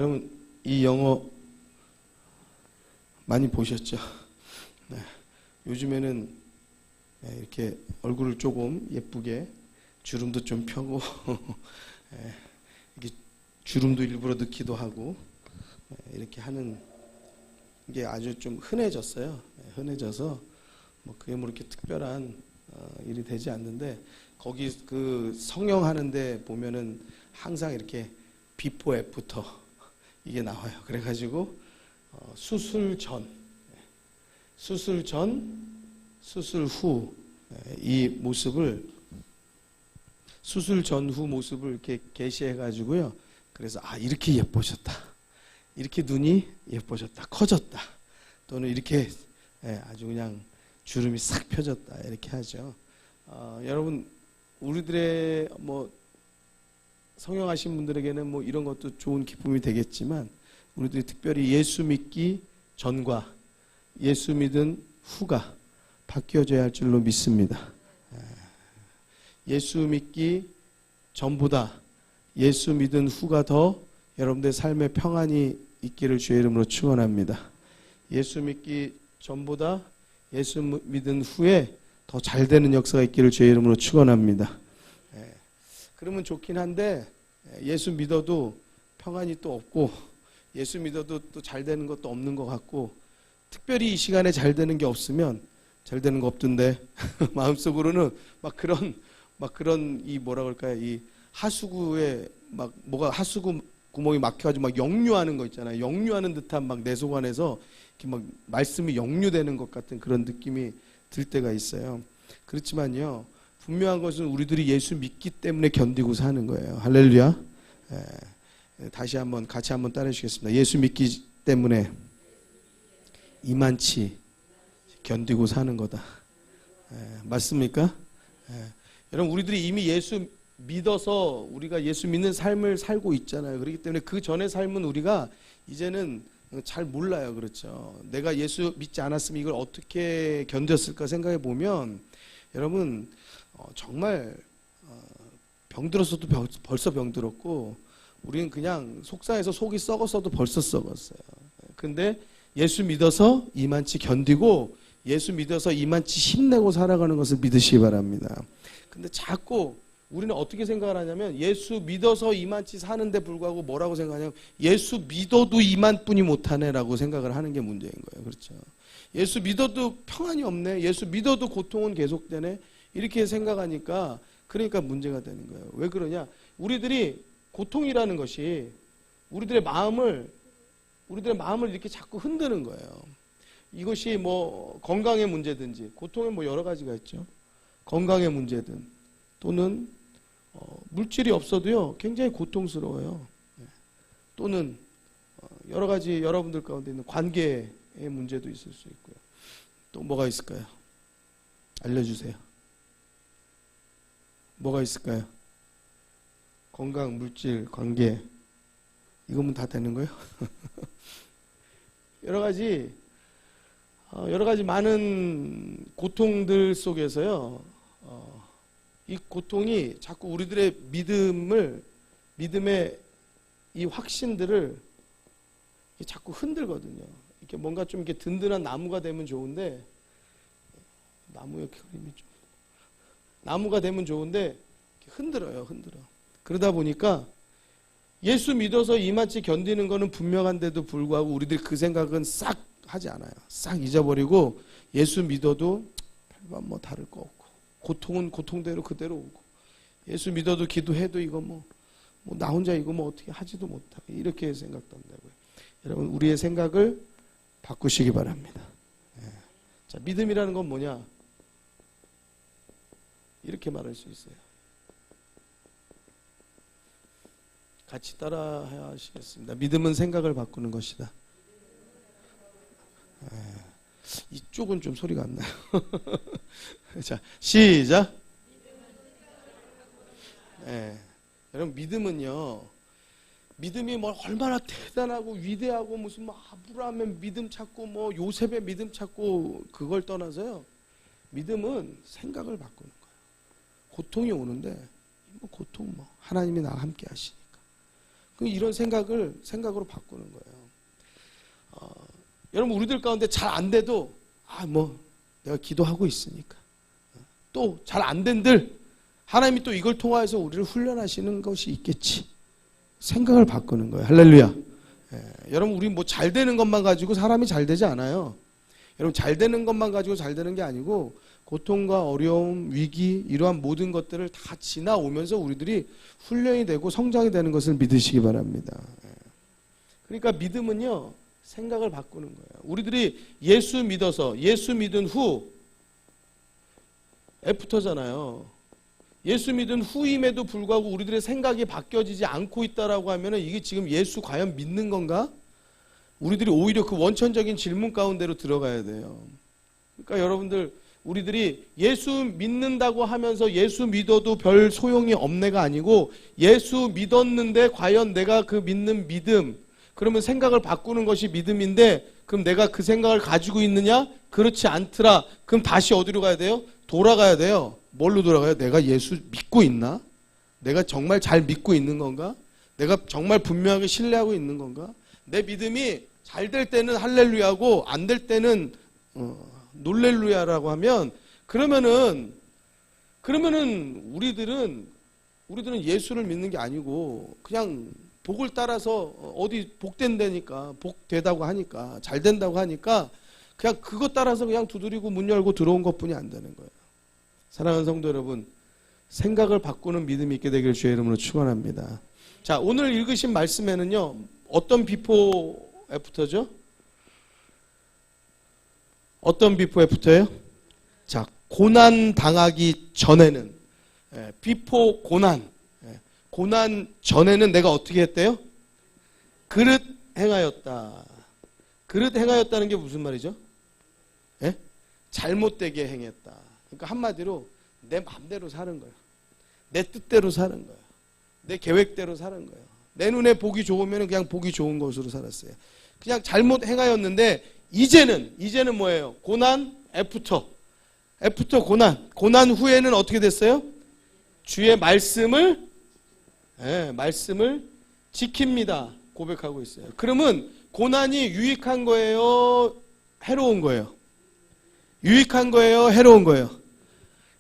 여러분 이 영어 많이 보셨죠? 네. 요즘에는 이렇게 얼굴을 조금 예쁘게 주름도 좀 펴고 이렇게 주름도 일부러 넣기도 하고 이렇게 하는 게 아주 좀 흔해졌어요. 흔해져서 뭐 그게 뭐 이렇게 특별한 일이 되지 않는데, 거기 그 성형하는데 보면은 항상 이렇게 비포 애프터 이게 나와요. 그래가지고 수술 전, 수술 후 이 모습을, 수술 전 후 모습을 이렇게 게시해가지고요. 그래서 이렇게 예뻐졌다, 이렇게 눈이 예뻐졌다, 커졌다, 또는 이렇게 아주 그냥 주름이 싹 펴졌다, 이렇게 하죠. 여러분 우리들의 뭐 성형하신 분들에게는 뭐 이런 것도 좋은 기쁨이 되겠지만, 우리들이 특별히 예수 믿기 전과 예수 믿은 후가 바뀌어져야 할 줄로 믿습니다. 예수 믿기 전보다 예수 믿은 후가 더 여러분들의 삶에 평안이 있기를 주의 이름으로 축원합니다. 예수 믿기 전보다 예수 믿은 후에 더 잘 되는 역사가 있기를 주의 이름으로 축원합니다. 그러면 좋긴 한데, 예수 믿어도 평안이 또 없고, 예수 믿어도 또 잘 되는 것도 없는 것 같고, 특별히 이 시간에 잘 되는 게 없으면 잘 되는 거 없던데 마음속으로는 막 그런 이 뭐라 그럴까요? 이 하수구에 막 뭐가 하수구 구멍이 막혀가지고 막 역류하는 거 있잖아요. 역류하는 듯한 막 내 속 안에서 이렇게 막 말씀이 역류되는 것 같은 그런 느낌이 들 때가 있어요. 그렇지만요, 분명한 것은 우리들이 예수 믿기 때문에 견디고 사는 거예요. 할렐루야. 다시 한번 같이 한번 따라해 주시겠습니다. 예수 믿기 때문에 이만치 견디고 사는 거다. 맞습니까? 여러분 우리들이 이미 예수 믿어서 우리가 예수 믿는 삶을 살고 있잖아요. 그렇기 때문에 그 전의 삶은 우리가 이제는 잘 몰라요. 그렇죠? 내가 예수 믿지 않았으면 이걸 어떻게 견뎠을까 생각해 보면, 여러분 정말 병들었어도 벌써 병들었고, 우리는 그냥 속상해서 속이 썩었어도 벌써 썩었어요. 근데 예수 믿어서 이만치 견디고, 예수 믿어서 이만치 힘내고 살아가는 것을 믿으시기 바랍니다. 근데 자꾸 우리는 어떻게 생각을 하냐면, 예수 믿어서 이만치 사는데 불구하고 뭐라고 생각하냐면, 예수 믿어도 이만뿐이 못하네라고 생각을 하는 게 문제인 거예요. 그렇죠? 예수 믿어도 평안이 없네, 예수 믿어도 고통은 계속되네, 이렇게 생각하니까 그러니까 문제가 되는 거예요. 왜 그러냐? 우리들이 고통이라는 것이 우리들의 마음을 이렇게 자꾸 흔드는 거예요. 이것이 뭐 건강의 문제든지, 고통에 뭐 여러 가지가 있죠. 건강의 문제든, 또는 물질이 없어도요 굉장히 고통스러워요. 또는 여러 가지 여러분들 가운데 있는 관계의 문제도 있을 수 있고요. 또 뭐가 있을까요? 알려주세요. 뭐가 있을까요? 건강, 물질, 관계, 이거면 다 되는 거예요? 여러 가지 많은 고통들 속에서요, 이 고통이 자꾸 우리들의 믿음의 이 확신들을 자꾸 흔들거든요. 이렇게 뭔가 좀 이렇게 든든한 나무가 되면 좋은데, 나무가 되면 좋은데 흔들어요. 그러다 보니까 예수 믿어서 이만치 견디는 거는 분명한데도 불구하고 우리들이 그 생각은 싹 하지 않아요. 싹 잊어버리고, 예수 믿어도 별반 뭐 다를 거 없고, 고통은 고통대로 그대로 오고, 예수 믿어도 기도해도 이거 뭐 나 혼자 이거 뭐 어떻게 하지도 못하고, 이렇게 생각한다고요. 여러분 우리의 생각을 바꾸시기 바랍니다. 자, 믿음이라는 건 뭐냐? 이렇게 말할 수 있어요. 같이 따라 하시겠습니다. 믿음은 생각을 바꾸는 것이다. 이쪽은 좀 소리가 안 나요. 자, 시작. 여러분 믿음이 뭐 얼마나 대단하고 위대하고 무슨 뭐 아브라함의 믿음 찾고 뭐 요셉의 믿음 찾고, 그걸 떠나서요, 믿음은 생각을 바꾸는 거예요. 고통이 오는데 뭐 고통 하나님이 나와 함께 하시니까 이런 생각으로 바꾸는 거예요. 여러분, 우리들 가운데 잘 안 돼도 내가 기도하고 있으니까, 또 잘 안 된들 하나님이 또 이걸 통해서 우리를 훈련하시는 것이 있겠지, 생각을 바꾸는 거예요. 할렐루야. 여러분, 우리 잘 되는 것만 가지고 사람이 잘 되지 않아요. 여러분, 잘 되는 것만 가지고 잘 되는 게 아니고 고통과 어려움, 위기, 이러한 모든 것들을 다 지나오면서 우리들이 훈련이 되고 성장이 되는 것을 믿으시기 바랍니다. 그러니까 믿음은요, 생각을 바꾸는 거예요. 우리들이 예수 믿어서, 예수 믿은 후, 애프터잖아요. 예수 믿은 후임에도 불구하고 우리들의 생각이 바뀌어지지 않고 있다라고 하면 이게 지금 예수 과연 믿는 건가? 우리들이 오히려 그 원천적인 질문 가운데로 들어가야 돼요. 그러니까 여러분들, 우리들이 예수 믿는다고 하면서 예수 믿어도 별 소용이 없네가 아니고, 예수 믿었는데 과연 내가 그 믿는 믿음, 그러면 생각을 바꾸는 것이 믿음인데, 그럼 내가 그 생각을 가지고 있느냐? 그렇지 않더라. 그럼 다시 어디로 가야 돼요? 돌아가야 돼요. 뭘로 돌아가요? 내가 예수 믿고 있나? 내가 정말 잘 믿고 있는 건가? 내가 정말 분명하게 신뢰하고 있는 건가? 내 믿음이 잘 될 때는 할렐루야고 안 될 때는 놀렐루야라고 하면, 그러면은 우리들은 예수를 믿는 게 아니고 그냥 복을 따라서 어디 복된다니까, 복되다고 하니까, 잘 된다고 하니까 그냥 그것 따라서 그냥 두드리고 문 열고 들어온 것뿐이 안 되는 거예요. 사랑하는 성도 여러분, 생각을 바꾸는 믿음이 있게 되기를 주의 이름으로 축원합니다. 자, 오늘 읽으신 말씀에는요, 어떤 비포 애프터죠? 어떤 비포 애프터예요? 자, 고난 당하기 전에는, 비포 고난, 고난 전에는 내가 어떻게 했대요? 그릇 행하였다. 그릇 행하였다는 게 무슨 말이죠? 잘못되게 행했다. 그러니까 한마디로 내 마음대로 사는 거예요. 내 뜻대로 사는 거예요. 내 계획대로 사는 거예요. 내 눈에 보기 좋으면 그냥 보기 좋은 것으로 살았어요. 그냥 잘못 행하였는데, 이제는 뭐예요? 고난, 애프터 고난 후에는 어떻게 됐어요? 주의 말씀을 지킵니다. 고백하고 있어요. 그러면 고난이 유익한 거예요? 해로운 거예요? 유익한 거예요? 해로운 거예요?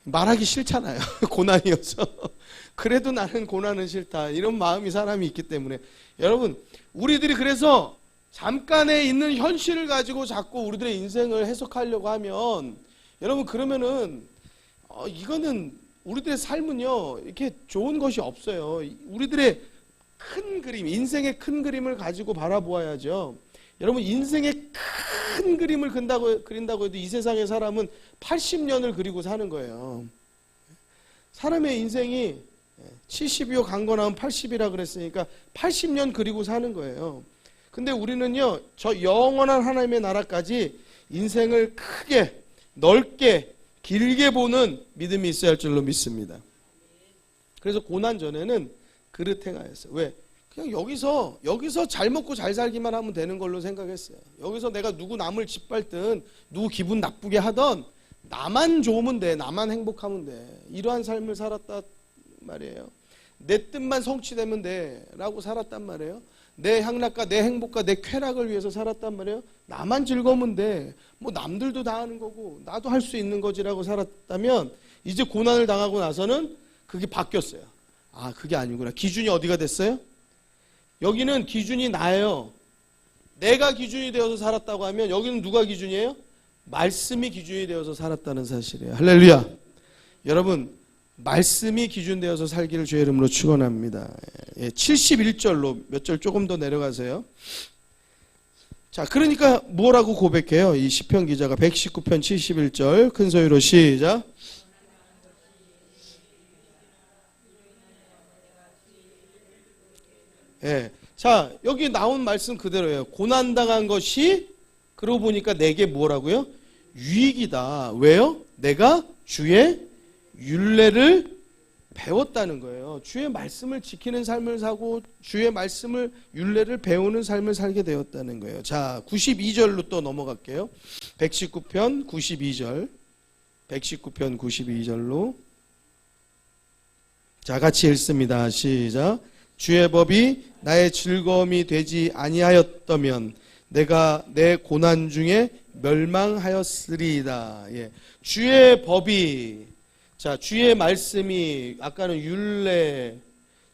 말하기 싫잖아요. 고난이어서. 그래도 나는 고난은 싫다, 이런 마음이 사람이 있기 때문에, 여러분, 우리들이 그래서 잠깐에 있는 현실을 가지고 자꾸 우리들의 인생을 해석하려고 하면, 여러분, 그러면은 이거는 우리들의 삶은요, 이렇게 좋은 것이 없어요. 우리들의 큰 그림, 인생의 큰 그림을 가지고 바라보아야죠. 여러분, 인생의 큰 그림을 그린다고 해도 이 세상의 사람은 80년을 그리고 사는 거예요. 사람의 인생이 70이요 강건하면 80이라 그랬으니까 80년 그리고 사는 거예요. 근데 우리는요, 저 영원한 하나님의 나라까지 인생을 크게, 넓게, 길게 보는 믿음이 있어야 할 줄로 믿습니다. 그래서 고난 전에는 그릇 행하였어요. 왜? 그냥 여기서 잘 먹고 잘 살기만 하면 되는 걸로 생각했어요. 여기서 내가 누구 남을 짓밟든, 누구 기분 나쁘게 하던, 나만 좋으면 돼, 나만 행복하면 돼, 이러한 삶을 살았단 말이에요. 내 뜻만 성취되면 돼 라고 살았단 말이에요. 내 향락과 내 행복과 내 쾌락을 위해서 살았단 말이에요. 나만 즐거우면 돼, 남들도 다 하는 거고 나도 할 수 있는 거지라고 살았다면, 이제 고난을 당하고 나서는 그게 바뀌었어요. 아, 그게 아니구나. 기준이 어디가 됐어요? 여기는 기준이 나예요. 내가 기준이 되어서 살았다고 하면, 여기는 누가 기준이에요? 말씀이 기준이 되어서 살았다는 사실이에요. 할렐루야. 여러분, 말씀이 기준되어서 살기를 주의 이름으로 축원합니다. 71절로 몇 절 조금 더 내려가세요. 자, 그러니까 뭐라고 고백해요? 이 시편 기자가 119편 71절 큰 소리로 시작. 자, 여기 나온 말씀 그대로예요. 고난당한 것이, 그러고 보니까 내게 뭐라고요? 유익이다. 왜요? 내가 주의 율례를 배웠다는 거예요. 주의 말씀을 지키는 삶을 사고, 주의 말씀을, 율례를 배우는 삶을 살게 되었다는 거예요. 자, 92절로 또 넘어갈게요. 119편 92절. 119편 92절로. 자, 같이 읽습니다. 시작. 주의 법이 나의 즐거움이 되지 아니하였다면 내가 내 고난 중에 멸망하였으리이다. 예. 주의 법이, 자, 주의 말씀이, 아까는 율례,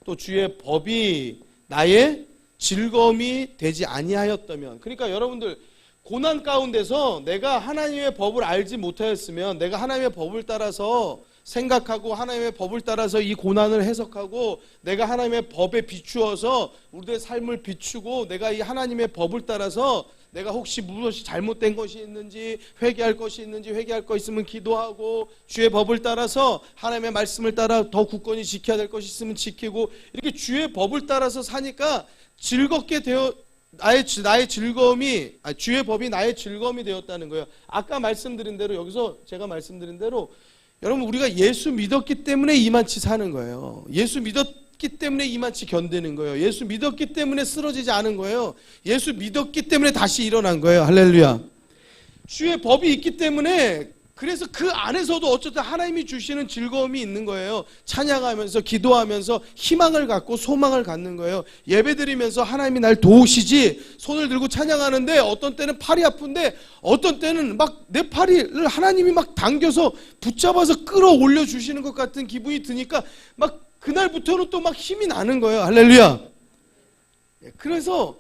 또 주의 법이 나의 즐거움이 되지 아니하였다면, 그러니까 여러분들 고난 가운데서 내가 하나님의 법을 알지 못하였으면, 내가 하나님의 법을 따라서 생각하고 하나님의 법을 따라서 이 고난을 해석하고 내가 하나님의 법에 비추어서 우리의 삶을 비추고 내가 이 하나님의 법을 따라서 내가 혹시 무엇이 잘못된 것이 있는지, 회개할 것이 있는지, 회개할 거 있으면 기도하고 주의 법을 따라서 하나님의 말씀을 따라 더 굳건히 지켜야 될 것이 있으면 지키고, 이렇게 주의 법을 따라서 사니까 즐겁게 되어 나의 즐거움이, 주의 법이 나의 즐거움이 되었다는 거예요. 아까 말씀드린 대로, 여기서 제가 말씀드린 대로 여러분, 우리가 예수 믿었기 때문에 이만치 사는 거예요. 예수 믿었기 때문에 이만치 견디는 거예요. 예수 믿었기 때문에 쓰러지지 않은 거예요. 예수 믿었기 때문에 다시 일어난 거예요. 할렐루야. 주의 법이 있기 때문에, 그래서 그 안에서도 어쨌든 하나님이 주시는 즐거움이 있는 거예요. 찬양하면서, 기도하면서 희망을 갖고 소망을 갖는 거예요. 예배드리면서 하나님이 날 도우시지, 손을 들고 찬양하는데 어떤 때는 팔이 아픈데 어떤 때는 막 내 팔을 하나님이 막 당겨서 붙잡아서 끌어올려 주시는 것 같은 기분이 드니까 막 그날부터는 또 막 힘이 나는 거예요. 할렐루야. 그래서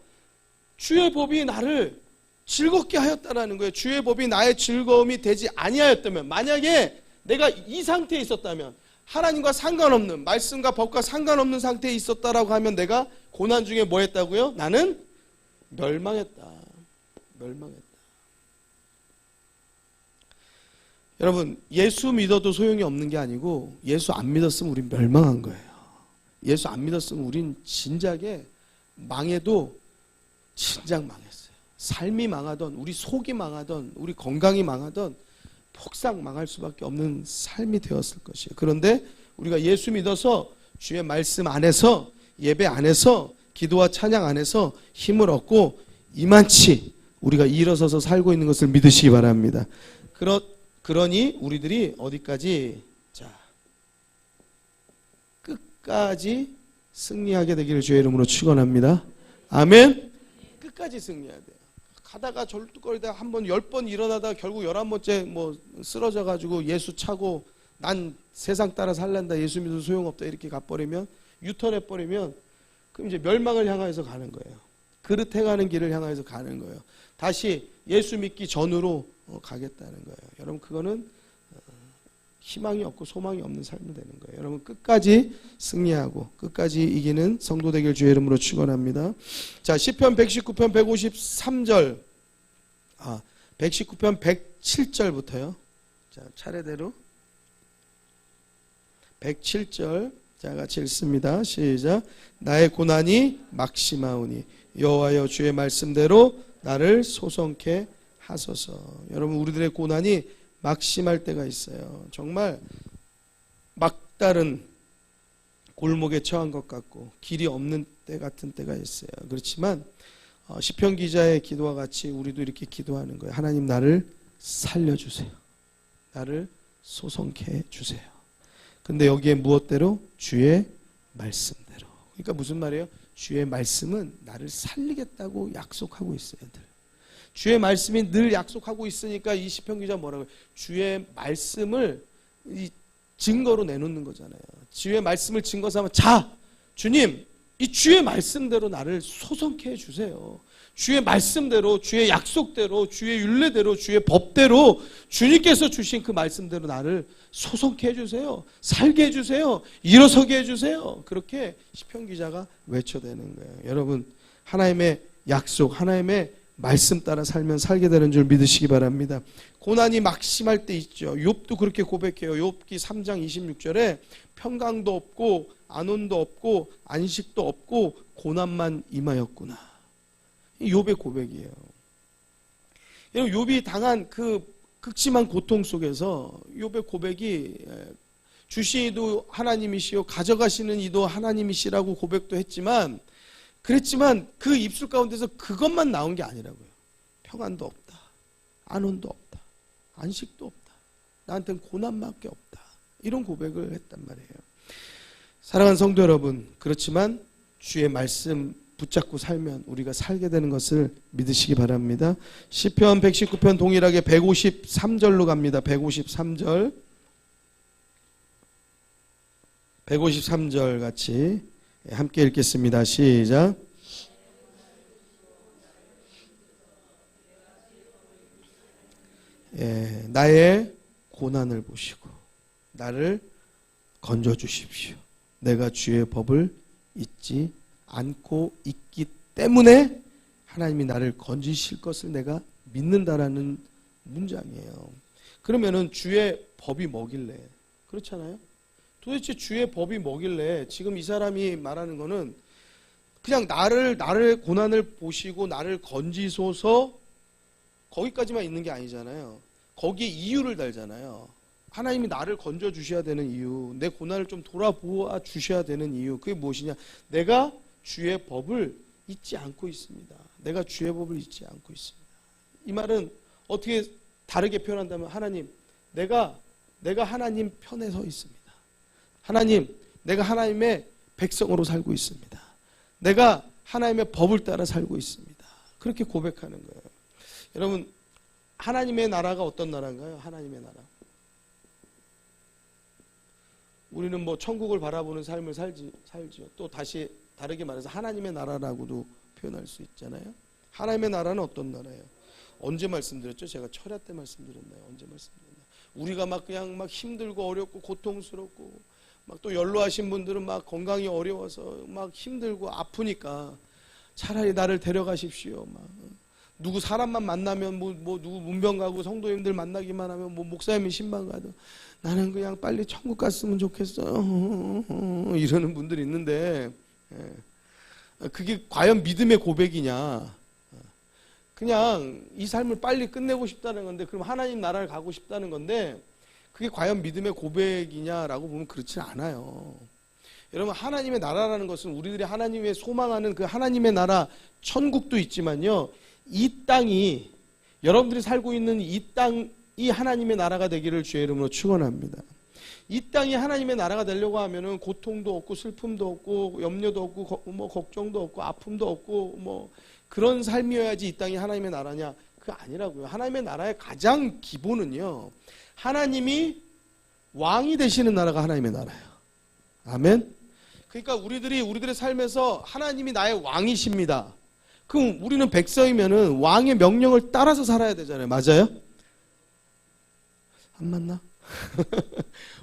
주의 법이 나를 즐겁게 하였다라는 거예요. 주의 법이 나의 즐거움이 되지 아니하였다면, 만약에 내가 이 상태에 있었다면, 하나님과 상관없는, 말씀과 법과 상관없는 상태에 있었다라고 하면 내가 고난 중에 뭐 했다고요? 나는 멸망했다. 멸망했다. 여러분, 예수 믿어도 소용이 없는 게 아니고 예수 안 믿었으면 우린 멸망한 거예요. 예수 안 믿었으면 우린 진작에 망해도 진작 망했어요. 삶이 망하던, 우리 속이 망하던, 우리 건강이 망하던 폭삭 망할 수밖에 없는 삶이 되었을 것이에요. 그런데 우리가 예수 믿어서 주의 말씀 안에서, 예배 안에서, 기도와 찬양 안에서 힘을 얻고 이만치 우리가 일어서서 살고 있는 것을 믿으시기 바랍니다. 그러니 우리들이 어디까지, 자, 끝까지 승리하게 되기를 주의 이름으로 축원합니다. 아멘. 끝까지 승리해야 돼요. 가다가 절뚝거리다가 한 번, 10번 일어나다가 결국 11번째 뭐 쓰러져 가지고 예수 차고 난 세상 따라 살란다, 예수 믿어도 소용없다 이렇게 가버리면, 유턴해 버리면, 그럼 이제 멸망을 향해서 가는 거예요. 그릇 행하는 길을 향해서 가는 거예요. 다시 예수 믿기 전으로 가겠다는 거예요. 여러분, 그거는 희망이 없고 소망이 없는 삶이 되는 거예요. 여러분, 끝까지 승리하고 끝까지 이기는 성도 되길 주의 이름으로 축원합니다. 자, 시편 119편 153절, 119편 107절부터요. 자, 차례대로 107절, 자, 같이 읽습니다. 시작. 나의 고난이 막심하오니 여호와여 주의 말씀대로 나를 소성케 하소서. 여러분, 우리들의 고난이 막심할 때가 있어요. 정말 막다른 골목에 처한 것 같고 길이 없는 때 같은 때가 있어요. 그렇지만 시편 기자의 기도와 같이 우리도 이렇게 기도하는 거예요. 하나님, 나를 살려주세요. 나를 소성케 해주세요. 근데 여기에 무엇대로? 주의 말씀대로. 그러니까 무슨 말이에요? 주의 말씀은 나를 살리겠다고 약속하고 있어요. 주의 말씀이 늘 약속하고 있으니까 이 시편 기자 뭐라고 해요? 주의 말씀을 이 증거로 내놓는 거잖아요. 주의 말씀을 증거 삼아, 자, 주님, 이 주의 말씀대로 나를 소성케 해주세요. 주의 말씀대로, 주의 약속대로, 주의 율례대로, 주의 법대로 주님께서 주신 그 말씀대로 나를 소성케 해주세요. 살게 해주세요. 일어서게 해주세요. 그렇게 시편 기자가 외쳐대는 거예요. 여러분, 하나님의 약속, 하나님의 말씀 따라 살면 살게 되는 줄 믿으시기 바랍니다. 고난이 막심할 때 있죠. 욥도 그렇게 고백해요. 욥기 3장 26절에 평강도 없고 안온도 없고 안식도 없고 고난만 임하였구나. 욥의 고백이에요. 욥이 당한 그 극심한 고통 속에서 욥의 고백이, 주신 이도 하나님이시요 가져가시는 이도 하나님이시라고 고백도 했지만, 그랬지만 그 입술 가운데서 그것만 나온 게 아니라고요. 평안도 없다, 안온도 없다, 안식도 없다, 나한테는 고난밖에 없다, 이런 고백을 했단 말이에요. 사랑하는 성도 여러분, 그렇지만 주의 말씀 붙잡고 살면 우리가 살게 되는 것을 믿으시기 바랍니다. 시편 119편 동일하게 153절로 갑니다. 153절. 153절 같이 함께 읽겠습니다. 시작. 나의 고난을 보시고 나를 건져주십시오. 내가 주의 법을 잊지 않고 있기 때문에 하나님이 나를 건지실 것을 내가 믿는다라는 문장이에요. 그러면은 주의 법이 뭐길래? 그렇잖아요. 도대체 주의 법이 뭐길래 지금 이 사람이 말하는 거는 그냥 나를 고난을 보시고 나를 건지소서 거기까지만 있는 게 아니잖아요. 거기에 이유를 달잖아요. 하나님이 나를 건져 주셔야 되는 이유, 내 고난을 좀 돌아보아 주셔야 되는 이유, 그게 무엇이냐? 내가 주의 법을 잊지 않고 있습니다. 내가 주의 법을 잊지 않고 있습니다. 이 말은 어떻게 다르게 표현한다면 하나님, 내가 하나님 편에 서 있습니다. 하나님, 내가 하나님의 백성으로 살고 있습니다. 내가 하나님의 법을 따라 살고 있습니다. 그렇게 고백하는 거예요. 여러분, 하나님의 나라가 어떤 나라인가요? 하나님의 나라. 우리는 뭐 천국을 바라보는 삶을 살지요. 또 다시 다르게 말해서 하나님의 나라라고도 표현할 수 있잖아요. 하나님의 나라는 어떤 나라예요? 언제 말씀드렸죠? 제가 철야 때 말씀드렸나요? 언제 말씀드렸나요? 우리가 막 그냥 막 힘들고 어렵고 고통스럽고 막 또 연로하신 분들은 막 건강이 어려워서 막 힘들고 아프니까 차라리 나를 데려가십시오. 막 누구 사람만 만나면 뭐 누구 문병 가고 성도님들 만나기만 하면 뭐 목사님이 신방 가도 나는 그냥 빨리 천국 갔으면 좋겠어 이러는 분들이 있는데 그게 과연 믿음의 고백이냐? 그냥 이 삶을 빨리 끝내고 싶다는 건데 그럼 하나님 나라를 가고 싶다는 건데 그게 과연 믿음의 고백이냐라고 보면 그렇지 않아요. 여러분, 하나님의 나라라는 것은 우리들이 하나님의 소망하는 그 하나님의 나라 천국도 있지만요, 이 땅이 여러분들이 살고 있는 이 땅이 하나님의 나라가 되기를 주의 이름으로 축원합니다. 이 땅이 하나님의 나라가 되려고 하면은 고통도 없고 슬픔도 없고 염려도 없고 뭐 걱정도 없고 아픔도 없고 뭐 그런 삶이어야지 이 땅이 하나님의 나라냐? 그게 아니라고요. 하나님의 나라의 가장 기본은요, 하나님이 왕이 되시는 나라가 하나님의 나라예요. 아멘. 그러니까 우리들의 삶에서 하나님이 나의 왕이십니다. 그럼 우리는 백성이면은 왕의 명령을 따라서 살아야 되잖아요. 맞아요? 안 맞나?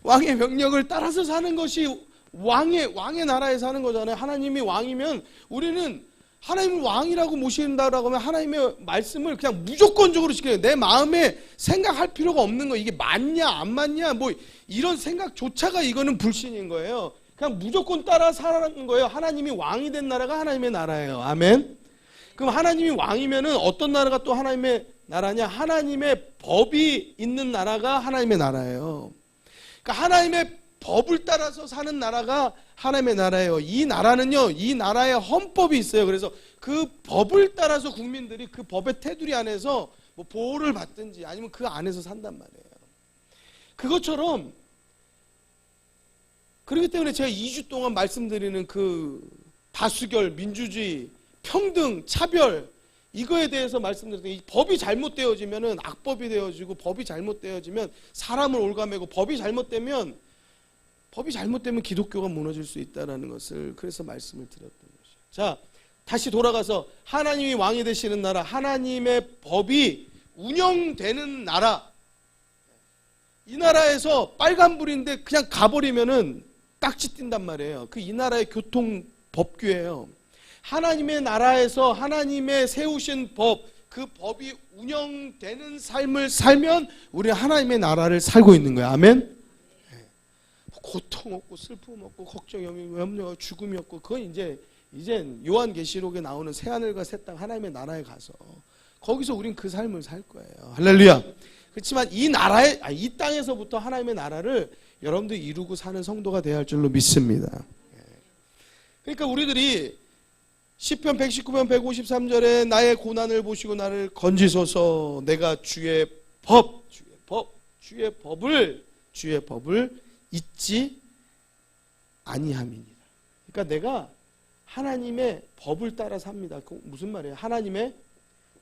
왕의 명령을 따라서 사는 것이 왕의 나라에 사는 거잖아요. 하나님이 왕이면 우리는 하나님을 왕이라고 모신다라고 하면 하나님의 말씀을 그냥 무조건적으로 지켜요. 내 마음에 생각할 필요가 없는 거. 이게 맞냐 안 맞냐 뭐 이런 생각조차가 이거는 불신인 거예요. 그냥 무조건 따라 살아가는 거예요. 하나님이 왕이 된 나라가 하나님의 나라예요. 아멘. 그럼 하나님이 왕이면은 어떤 나라가 또 하나님의 나라냐? 하나님의 법이 있는 나라가 하나님의 나라예요. 그러니까 하나님의 법을 따라서 사는 나라가 하나님의 나라예요. 이 나라는요, 이 나라의 헌법이 있어요. 그래서 그 법을 따라서 국민들이 그 법의 테두리 안에서 뭐 보호를 받든지 아니면 그 안에서 산단 말이에요. 그것처럼 그렇기 때문에 제가 2주 동안 말씀드리는 그 다수결, 민주주의, 평등, 차별 이거에 대해서 말씀드렸더니 법이 잘못되어지면은 악법이 되어지고 법이 잘못되어지면 사람을 올가매고 법이 잘못되면 기독교가 무너질 수 있다는 것을 그래서 말씀을 드렸던 것이에요. 자, 다시 돌아가서 하나님이 왕이 되시는 나라, 하나님의 법이 운영되는 나라, 이 나라에서 빨간불인데 그냥 가버리면은 딱지 띈단 말이에요. 이 나라의 교통 법규예요. 하나님의 나라에서 하나님의 세우신 법, 그 법이 운영되는 삶을 살면 우리는 하나님의 나라를 살고 있는 거예요. 아멘. 고통 없고 슬픔 없고 걱정이 없고 염려가 죽음이 없고 그건 이제 요한계시록에 나오는 새하늘과 새 땅 하나님의 나라에 가서 거기서 우린 그 삶을 살 거예요. 할렐루야. 그렇지만 이 땅에서부터 하나님의 나라를 여러분들이 이루고 사는 성도가 되어야 할 줄로 믿습니다. 그러니까 우리들이 시편 119편 153절에 나의 고난을 보시고 나를 건지소서, 내가 주의 법을 잊지 아니함이니라. 그러니까 내가 하나님의 법을 따라 삽니다. 그 무슨 말이에요? 하나님의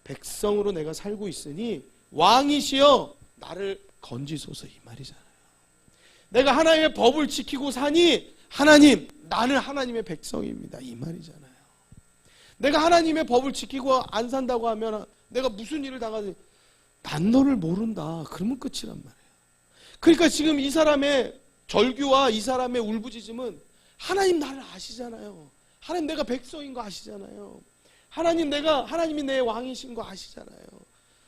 백성으로 내가 살고 있으니 왕이시여 나를 건지소서, 이 말이잖아요. 내가 하나님의 법을 지키고 사니 하나님, 나는 하나님의 백성입니다, 이 말이잖아요. 내가 하나님의 법을 지키고 안 산다고 하면 내가 무슨 일을 당하든지 난 너를 모른다, 그러면 끝이란 말이에요. 그러니까 지금 이 사람의 절규와 이 사람의 울부짖음은 하나님 나를 아시잖아요. 하나님 내가 백성인 거 아시잖아요. 하나님이 내 왕이신 거 아시잖아요.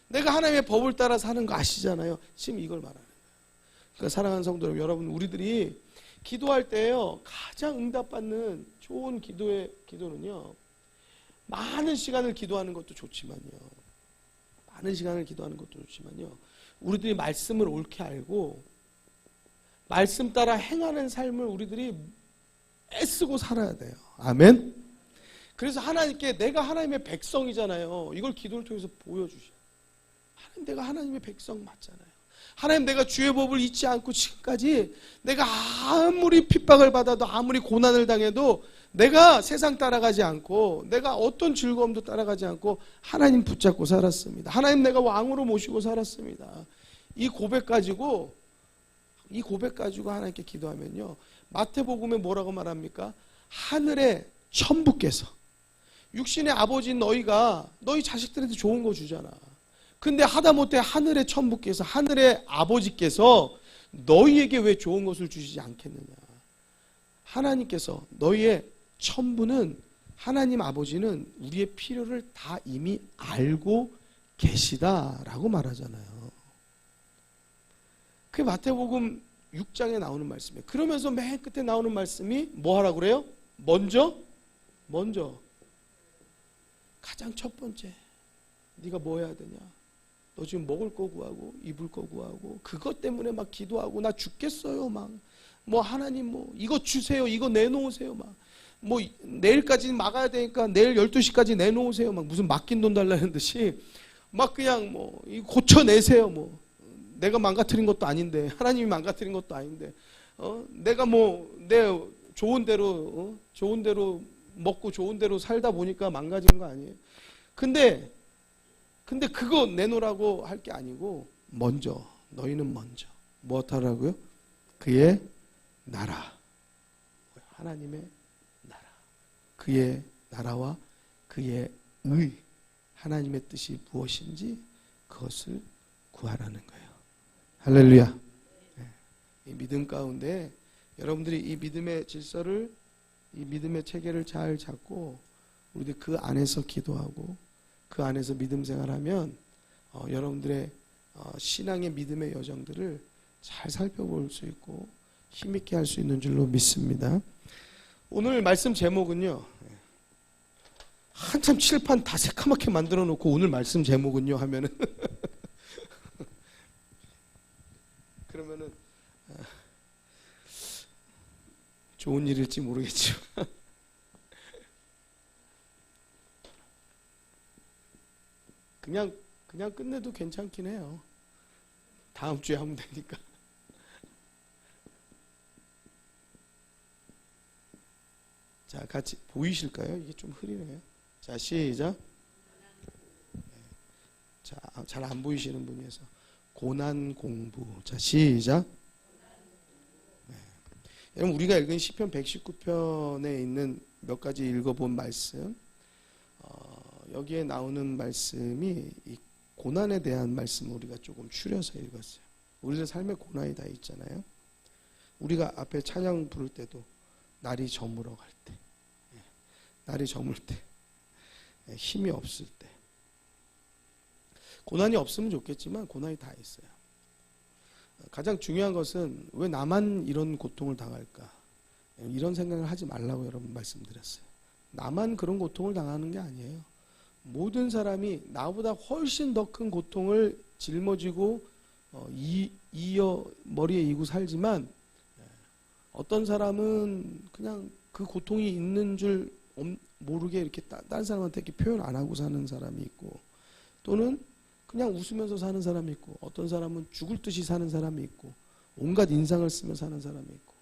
내가 하나님의 법을 따라 사는 거 아시잖아요. 지금 이걸 말하는 거예요. 그러니까 사랑하는 성도 여러분, 우리들이 기도할 때요, 가장 응답받는 좋은 기도는요, 많은 시간을 기도하는 것도 좋지만요, 우리들이 말씀을 옳게 알고 말씀 따라 행하는 삶을 우리들이 애쓰고 살아야 돼요. 아멘. 그래서 하나님께 내가 하나님의 백성이잖아요. 이걸 기도를 통해서 보여주셔. 하나님, 내가 하나님의 백성 맞잖아요. 하나님, 내가 주의 법을 잊지 않고 지금까지 내가 아무리 핍박을 받아도 아무리 고난을 당해도 내가 세상 따라가지 않고 내가 어떤 즐거움도 따라가지 않고 하나님 붙잡고 살았습니다. 하나님, 내가 왕으로 모시고 살았습니다. 이 고백 가지고 하나님께 기도하면요, 마태복음에 뭐라고 말합니까? 하늘의 천부께서, 육신의 아버지인 너희가 너희 자식들한테 좋은 거 주잖아. 근데 하다못해 하늘의 천부께서, 하늘의 아버지께서 너희에게 왜 좋은 것을 주시지 않겠느냐. 하나님께서, 너희의 천부는, 하나님 아버지는 우리의 필요를 다 이미 알고 계시다라고 말하잖아요. 그게 마태복음 6장에 나오는 말씀이에요. 그러면서 맨 끝에 나오는 말씀이 뭐 하라고 그래요? 먼저 가장 첫 번째, 네가 뭐 해야 되냐? 너 지금 먹을 거 구하고 입을 거 구하고 그것 때문에 막 기도하고 나 죽겠어요. 막 뭐 하나님 뭐 이거 주세요, 이거 내놓으세요, 막 뭐 내일까지 막아야 되니까 내일 12시까지 내놓으세요, 막 무슨 맡긴 돈 달라는 듯이 막 그냥 뭐 고쳐내세요. 뭐 내가 망가뜨린 것도 아닌데, 하나님이 망가뜨린 것도 아닌데, 내가 뭐 내 좋은 대로 먹고 좋은 대로 살다 보니까 망가진 거 아니에요. 근데 그거 내놓으라고 할 게 아니고, 너희는 먼저 무엇 하라고요? 그의 나라, 하나님의 나라, 그의 나라와 그의 의, 하나님의 뜻이 무엇인지 그것을 구하라는 거예요. 할렐루야. 이 믿음 가운데 여러분들이 이 믿음의 질서를, 이 믿음의 체계를 잘 잡고 우리들 그 안에서 기도하고 그 안에서 믿음 생활하면 여러분들의 신앙의 믿음의 여정들을 잘 살펴볼 수 있고 힘있게 할 수 있는 줄로 믿습니다. 오늘 말씀 제목은요, 한참 칠판 다 새카맣게 만들어 놓고 오늘 말씀 제목은요 하면은 그러면은 좋은 일일지 모르겠지만 그냥 끝내도 괜찮긴 해요. 다음 주에 하면 되니까. 자, 같이 보이실까요? 이게 좀 흐리네요. 자, 시작. 자, 잘 안 보이시는 분이어서 고난 공부. 자, 시작. 네. 여러분, 우리가 읽은 시편 119편에 있는 몇 가지 읽어본 말씀, 여기에 나오는 말씀이 이 고난에 대한 말씀을 우리가 조금 추려서 읽었어요. 우리의 삶에 고난이 다 있잖아요. 우리가 앞에 찬양 부를 때도 날이 저물어 갈 때, 날이 저물 때, 힘이 없을 때, 고난이 없으면 좋겠지만 고난이 다 있어요. 가장 중요한 것은 왜 나만 이런 고통을 당할까? 이런 생각을 하지 말라고 여러분 말씀드렸어요. 나만 그런 고통을 당하는 게 아니에요. 모든 사람이 나보다 훨씬 더 큰 고통을 짊어지고 머리에 이고 살지만, 어떤 사람은 그냥 그 고통이 있는 줄 모르게 이렇게 다른 사람한테 이렇게 표현 안 하고 사는 사람이 있고, 또는 그냥 웃으면서 사는 사람이 있고, 어떤 사람은 죽을 듯이 사는 사람이 있고, 온갖 인상을 쓰며 사는 사람이 있고,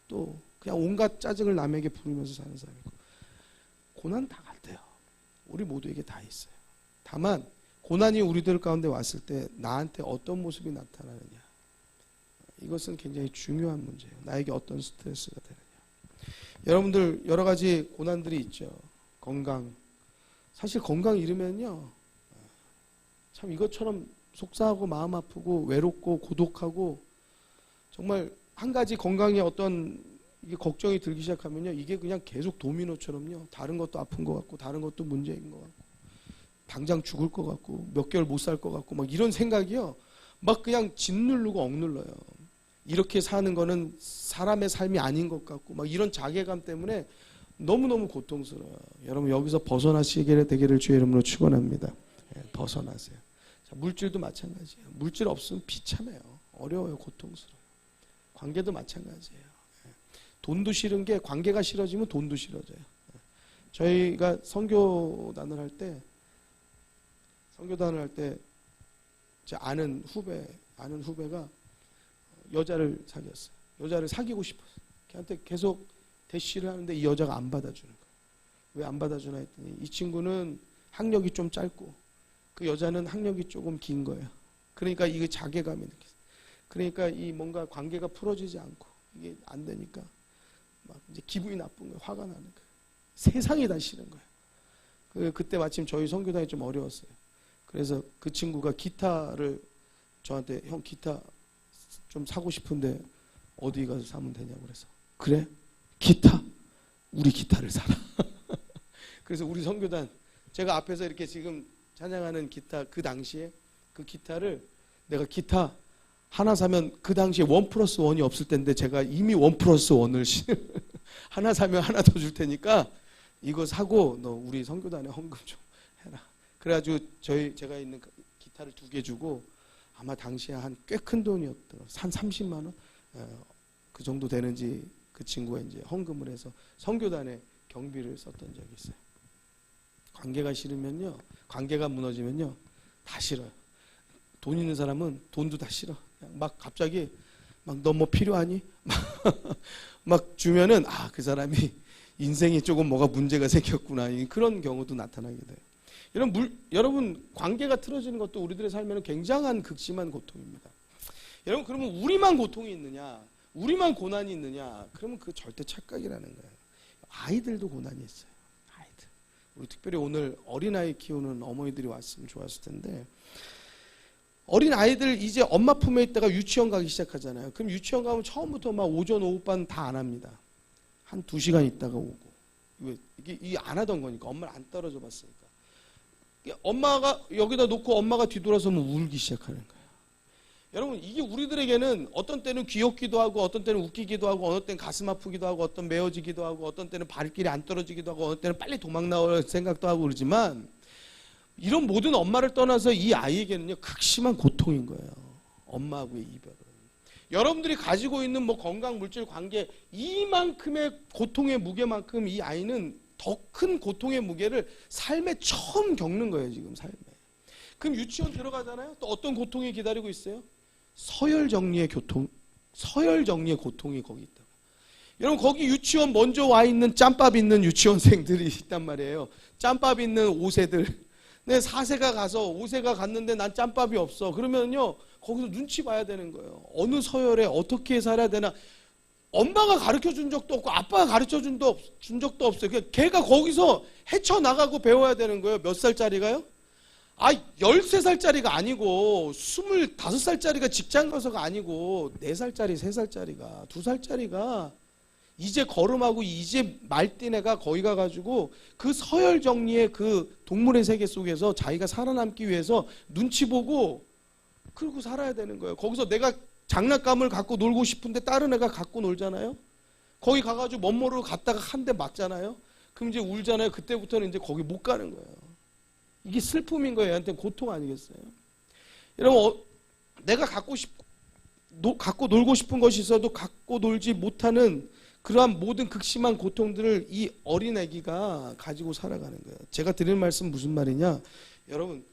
또 그냥 온갖 짜증을 남에게 부르면서 사는 사람이 있고, 고난 다 같아요. 우리 모두에게 다 있어요. 다만 고난이 우리들 가운데 왔을 때 나한테 어떤 모습이 나타나느냐, 이것은 굉장히 중요한 문제예요. 나에게 어떤 스트레스가 되느냐. 여러분들 여러 가지 고난들이 있죠. 건강. 사실 건강 잃으면요, 참 이것처럼 속상하고 마음 아프고 외롭고 고독하고, 정말 한 가지 건강에 어떤 이게 걱정이 들기 시작하면요, 이게 그냥 계속 도미노처럼요, 다른 것도 아픈 것 같고 다른 것도 문제인 것 같고 당장 죽을 것 같고 몇 개월 못 살 것 같고 막 이런 생각이요, 막 그냥 짓누르고 억눌러요. 이렇게 사는 거는 사람의 삶이 아닌 것 같고 막 이런 자괴감 때문에 너무너무 고통스러워요. 여러분 여기서 벗어나시게 되기를 주의 이름으로 축원합니다. 벗어나세요. 자, 물질도 마찬가지예요. 물질 없으면 비참해요. 어려워요. 고통스러워요. 관계도 마찬가지예요. 돈도 싫은 게, 관계가 싫어지면 돈도 싫어져요. 저희가 선교단을 할 때 제 아는 후배가 여자를 사귀었어요. 여자를 사귀고 싶었어요. 걔한테 계속 대시를 하는데 이 여자가 안 받아주는 거예요. 왜 안 받아주나 했더니 이 친구는 학력이 좀 짧고 그 여자는 학력이 조금 긴 거예요. 그러니까 이게 자괴감이 느껴요. 그러니까 이 뭔가 관계가 풀어지지 않고 이게 안 되니까 막 이제 기분이 나쁜 거예요. 화가 나는 거예요. 세상이 다 싫은 거예요. 그때 마침 저희 선교단이 좀 어려웠어요. 그래서 그 친구가 기타를 저한테, 형 기타 좀 사고 싶은데 어디 가서 사면 되냐고 그래서, 그래? 기타? 우리 기타를 사라. 그래서 우리 선교단, 제가 앞에서 이렇게 지금 찬양하는 기타, 그 당시에 그 기타를, 내가 기타 하나 사면, 그 당시에 1+1이 없을 때인데 제가 이미 1+1을 하나 사면 하나 더 줄 테니까 이거 사고 너 우리 선교단에 헌금 좀 해라. 그래가지고 제가 있는 기타를 2개 주고, 아마 당시에 한 꽤 큰 돈이었더라고요. 한 30만 원? 그 정도 되는지 그 친구가 이제 헌금을 해서 선교단에 경비를 썼던 적이 있어요. 관계가 싫으면요, 관계가 무너지면요, 다 싫어요. 돈 있는 사람은 돈도 다 싫어. 막 갑자기 막 너 뭐 필요하니? 막 주면은 그 사람이 인생이 조금 뭐가 문제가 생겼구나, 그런 경우도 나타나게 돼요. 여러분 관계가 틀어지는 것도 우리들의 삶에는 굉장한 극심한 고통입니다. 여러분 그러면 우리만 고통이 있느냐, 우리만 고난이 있느냐, 그러면 그 절대 착각이라는 거예요. 아이들도 고난이 있어요. 아이들. 우리 특별히 오늘 어린아이 키우는 어머니들이 왔으면 좋았을 텐데, 어린 아이들 이제 엄마 품에 있다가 유치원 가기 시작하잖아요. 그럼 유치원 가면 처음부터 막 오전 오후반 다 안 합니다. 한 2시간 있다가 오고. 이게 안 하던 거니까, 엄마를 안 떨어져 봤으니까. 엄마가 여기다 놓고 엄마가 뒤돌아서면 울기 시작하는 거예요. 여러분 이게 우리들에게는 어떤 때는 귀엽기도 하고, 어떤 때는 웃기기도 하고, 어떤 때는 가슴 아프기도 하고, 어떤 메어지기도 하고, 어떤 때는 발길이 안 떨어지기도 하고, 어떤 때는 빨리 도망 나올 생각도 하고 그러지만, 이런 모든 엄마를 떠나서 이 아이에게는요, 극심한 고통인 거예요. 엄마하고의 이별은. 여러분들이 가지고 있는 뭐 건강, 물질, 관계, 이만큼의 고통의 무게만큼 이 아이는 더 큰 고통의 무게를 삶에 처음 겪는 거예요, 지금 삶에. 그럼 유치원 들어가잖아요. 또 어떤 고통이 기다리고 있어요? 서열 정리의 고통이 거기 있다고. 여러분 거기 유치원 먼저 와 있는 짬밥 있는 유치원생들이 있단 말이에요. 짬밥 있는 5세들. 내 4세가 가서 5세가 갔는데 난 짬밥이 없어. 그러면요, 거기서 눈치 봐야 되는 거예요. 어느 서열에 어떻게 살아야 되나. 엄마가 가르쳐 준 적도 없고 아빠가 가르쳐 준 적도 없어요. 걔가 거기서 헤쳐나가고 배워야 되는 거예요. 몇 살짜리가요? 13살짜리가 아니고 25살짜리가 직장 가서가 아니고 4살짜리, 3살짜리가, 2살짜리가 이제 걸음하고 이제 말뛴 애가 거기 가가지고 그 서열 정리의 그 동물의 세계 속에서 자기가 살아남기 위해서 눈치 보고 그러고 살아야 되는 거예요. 거기서 내가 장난감을 갖고 놀고 싶은데 다른 애가 갖고 놀잖아요. 거기 가가지고 멋모르고 갔다가 한 대 맞잖아요. 그럼 이제 울잖아요. 그때부터는 이제 거기 못 가는 거예요. 이게 슬픔인 거예요. 얘한테는 고통 아니겠어요? 여러분 내가 갖고 놀고 싶은 것이 있어도 갖고 놀지 못하는 그러한 모든 극심한 고통들을 이 어린 아기가 가지고 살아가는 거예요. 제가 드리는 말씀 무슨 말이냐? 여러분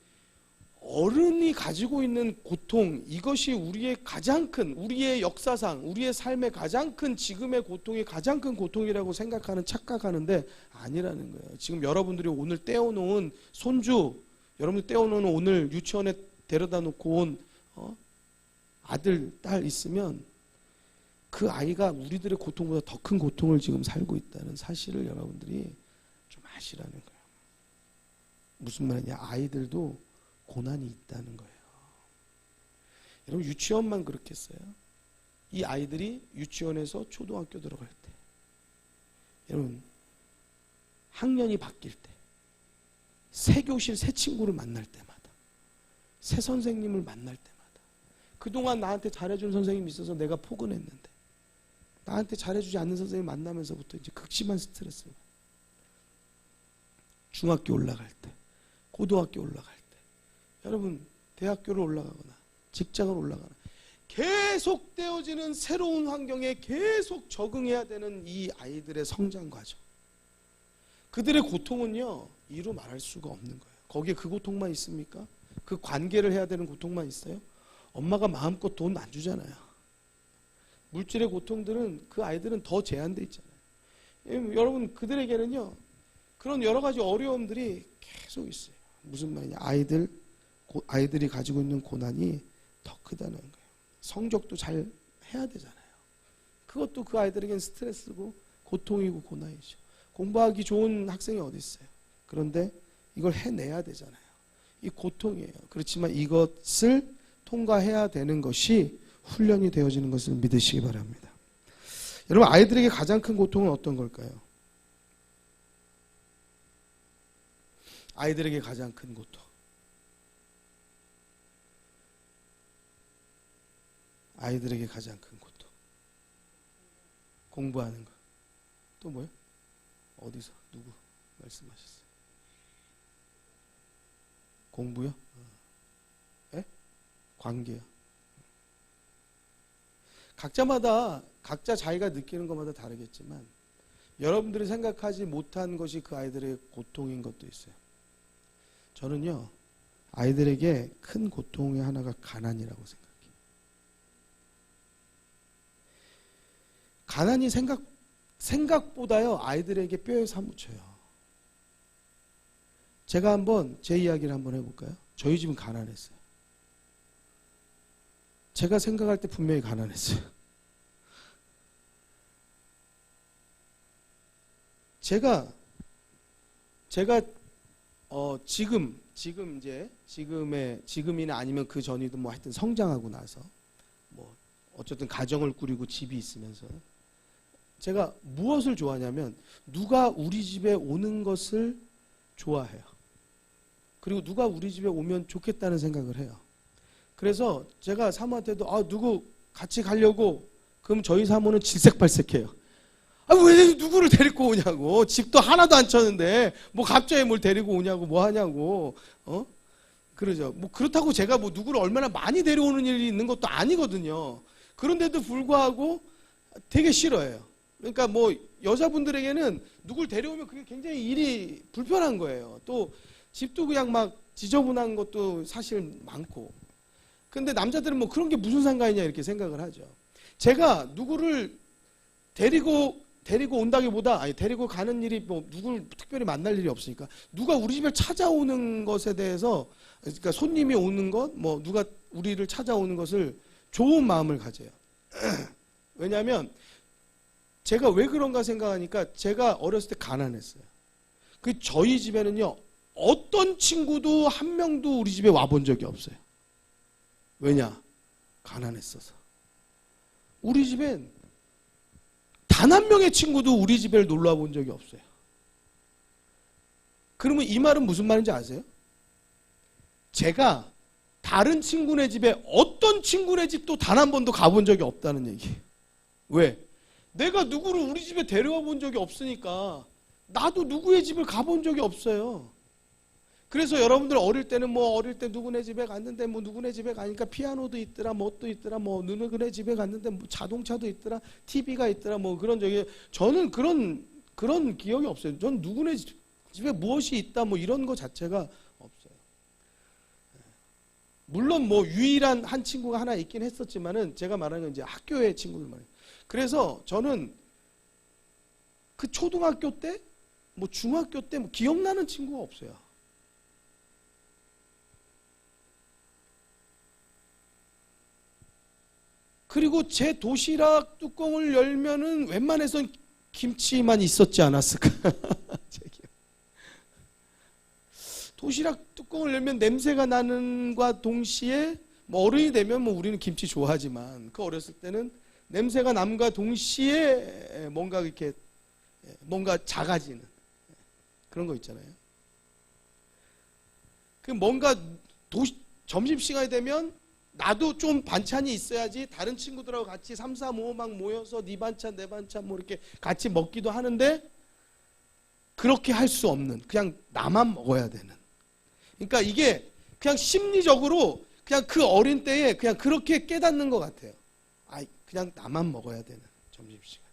어른이 가지고 있는 고통, 이것이 우리의 가장 큰, 우리의 역사상, 우리의 삶의 가장 큰, 지금의 고통이 가장 큰 고통이라고 생각하는, 착각하는데 아니라는 거예요. 지금 여러분들이 오늘 떼어놓은 손주, 여러분들 떼어놓은 오늘 유치원에 데려다 놓고 온 아들, 딸 있으면 그 아이가 우리들의 고통보다 더 큰 고통을 지금 살고 있다는 사실을 여러분들이 좀 아시라는 거예요. 무슨 말이냐? 아이들도 고난이 있다는 거예요. 여러분 유치원만 그렇겠어요? 이 아이들이 유치원에서 초등학교 들어갈 때, 여러분 학년이 바뀔 때, 새 교실 새 친구를 만날 때마다, 새 선생님을 만날 때마다, 그동안 나한테 잘해준 선생님이 있어서 내가 포근했는데 나한테 잘해주지 않는 선생님 만나면서부터 이제 극심한 스트레스가, 중학교 올라갈 때, 고등학교 올라갈 때, 여러분 대학교를 올라가거나 직장을 올라가거나 계속 되어지는 새로운 환경에 계속 적응해야 되는 이 아이들의 성장 과정, 그들의 고통은요 이루 말할 수가 없는 거예요. 거기에 그 고통만 있습니까? 그 관계를 해야 되는 고통만 있어요? 엄마가 마음껏 돈 안 주잖아요. 물질의 고통들은 그 아이들은 더 제한되어 있잖아요. 여러분 그들에게는요 그런 여러 가지 어려움들이 계속 있어요. 무슨 말이냐? 아이들이 가지고 있는 고난이 더 크다는 거예요. 성적도 잘 해야 되잖아요. 그것도 그 아이들에겐 스트레스고 고통이고 고난이죠. 공부하기 좋은 학생이 어디 있어요? 그런데 이걸 해내야 되잖아요. 이 고통이에요. 그렇지만 이것을 통과해야 되는 것이 훈련이 되어지는 것을 믿으시기 바랍니다. 여러분 아이들에게 가장 큰 고통은 어떤 걸까요? 아이들에게 가장 큰 고통, 아이들에게 가장 큰 고통, 공부하는 거. 또 뭐요? 어디서? 누구 말씀하셨어요? 공부요? 예? 관계요. 각자 자기가 느끼는 것마다 다르겠지만 여러분들이 생각하지 못한 것이 그 아이들의 고통인 것도 있어요. 저는요 아이들에게 큰 고통의 하나가 가난이라고 생각해요. 가난이 생각보다요 아이들에게 뼈에 사무쳐요. 제가 한번 제 이야기를 한번 해볼까요? 저희 집은 가난했어요. 제가 생각할 때 분명히 가난했어요. 제가 지금이나 아니면 그 전이든 뭐 하여튼 성장하고 나서 뭐 어쨌든 가정을 꾸리고 집이 있으면서 제가 무엇을 좋아하냐면 누가 우리 집에 오는 것을 좋아해요. 그리고 누가 우리 집에 오면 좋겠다는 생각을 해요. 그래서 제가 사모한테도 누구 같이 가려고, 그럼 저희 사모는 질색팔색해요. 왜 누구를 데리고 오냐고. 집도 하나도 안 쳤는데 뭐 갑자기 뭘 데리고 오냐고, 뭐 하냐고. 그러죠. 뭐 그렇다고 제가 뭐 누구를 얼마나 많이 데려오는 일이 있는 것도 아니거든요. 그런데도 불구하고 되게 싫어해요. 그러니까 뭐 여자분들에게는 누굴 데려오면 그게 굉장히 일이 불편한 거예요. 또 집도 그냥 막 지저분한 것도 사실 많고. 근데 남자들은 뭐 그런 게 무슨 상관이냐 이렇게 생각을 하죠. 제가 누구를 데리고 온다기보다, 데리고 가는 일이 뭐 누굴 특별히 만날 일이 없으니까 누가 우리 집에 찾아오는 것에 대해서, 그러니까 손님이 오는 것, 뭐 누가 우리를 찾아오는 것을 좋은 마음을 가져요. 왜냐하면 제가 왜 그런가 생각하니까 제가 어렸을 때 가난했어요. 저희 집에는요 어떤 친구도 한 명도 우리 집에 와본 적이 없어요. 왜냐? 가난했어서. 우리 집엔 단 한 명의 친구도 우리 집에 놀러 와본 적이 없어요. 그러면 이 말은 무슨 말인지 아세요? 제가 다른 친구네 집에, 어떤 친구네 집도 단 한 번도 가본 적이 없다는 얘기예요. 왜? 내가 누구를 우리 집에 데려와 본 적이 없으니까 나도 누구의 집을 가본 적이 없어요. 그래서 여러분들 어릴 때 누구네 집에 갔는데 뭐 누구네 집에 가니까 피아노도 있더라, 뭣도 있더라, 뭐 누구네 집에 갔는데 뭐 자동차도 있더라, TV가 있더라, 뭐 그런 적이, 저는 그런 기억이 없어요. 전 누구네 집에 무엇이 있다 뭐 이런 거 자체가 없어요. 물론 뭐 유일한 한 친구가 하나 있긴 했었지만은 제가 말하는 건 이제 학교의 친구들 말이에요. 그래서 저는 그 초등학교 때, 뭐 중학교 때 뭐 기억나는 친구가 없어요. 그리고 제 도시락 뚜껑을 열면은 웬만해선 김치만 있었지 않았을까? 도시락 뚜껑을 열면 냄새가 나는과 동시에 뭐 어른이 되면 뭐 우리는 김치 좋아하지만 그 어렸을 때는 냄새가 남과 동시에 뭔가 이렇게 뭔가 작아지는 그런 거 있잖아요. 그 뭔가 점심시간이 되면 나도 좀 반찬이 있어야지 다른 친구들하고 같이 3, 4, 5 막 모여서 네 반찬 내 반찬 뭐 이렇게 같이 먹기도 하는데 그렇게 할 수 없는 그냥 나만 먹어야 되는 그러니까 이게 그냥 심리적으로 그냥 그 어린 때에 그냥 그렇게 깨닫는 것 같아요. 아, 그냥 나만 먹어야 되는 점심시간.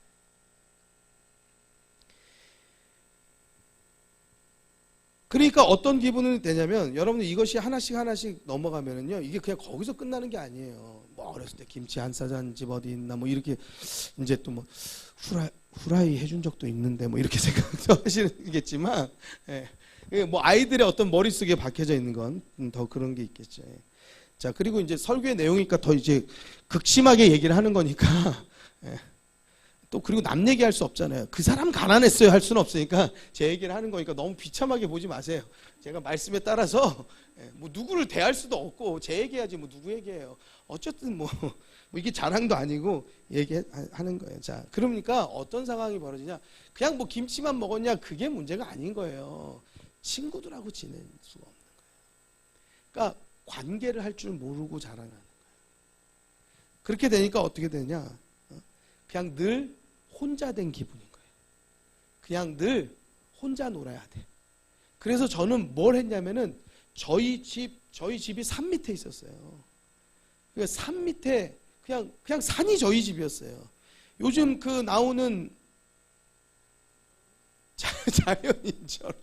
그러니까 어떤 기분이 되냐면 여러분들 이것이 하나씩 하나씩 넘어가면은요 이게 그냥 거기서 끝나는 게 아니에요. 뭐 어렸을 때 김치 안 싸잔 집 어디 있나 뭐 이렇게 이제 또 뭐 후라이 해준 적도 있는데 뭐 이렇게 생각도 하시겠지만 뭐 아이들의 어떤 머릿속에 박혀져 있는 건 더 그런 게 있겠죠. 자 그리고 이제 설교의 내용이니까 더 이제 극심하게 얘기를 하는 거니까 또 그리고 남 얘기할 수 없잖아요. 그 사람 가난했어요 할 수는 없으니까 제 얘기를 하는 거니까 너무 비참하게 보지 마세요. 제가 말씀에 따라서 뭐 누구를 대할 수도 없고 제 얘기해야지 뭐 누구 얘기해요. 어쨌든 뭐 이게 자랑도 아니고 얘기하는 거예요. 자 그러니까 어떤 상황이 벌어지냐 그냥 뭐 김치만 먹었냐 그게 문제가 아닌 거예요. 친구들하고 지낼 수가 없는 거예요. 그러니까 관계를 할 줄 모르고 자라나는 거예요. 그렇게 되니까 어떻게 되냐 그냥 늘 혼자 된 기분인 거예요. 그냥 늘 혼자 놀아야 돼. 그래서 저는 뭘 했냐면은 저희 집이 산 밑에 있었어요. 그러니까 산 밑에 그냥 산이 저희 집이었어요. 요즘 그 나오는 자연인처럼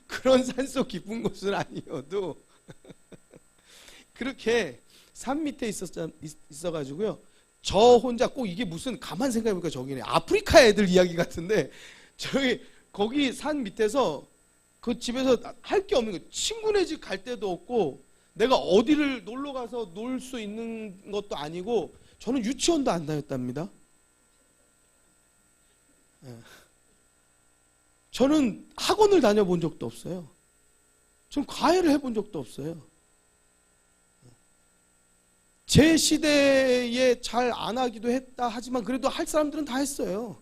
그런 산속 깊은 곳은 아니어도 그렇게 산 밑에 있어가지고요. 저 혼자 꼭 이게 무슨 가만 생각해보니까 저기네 아프리카 애들 이야기 같은데 저기 거기 산 밑에서 그 집에서 할 게 없는 거예요. 친구네 집 갈 데도 없고 내가 어디를 놀러 가서 놀 수 있는 것도 아니고 저는 유치원도 안 다녔답니다. 저는 학원을 다녀본 적도 없어요. 전 과외를 해본 적도 없어요. 제 시대에 잘 안 하기도 했다 하지만 그래도 할 사람들은 다 했어요.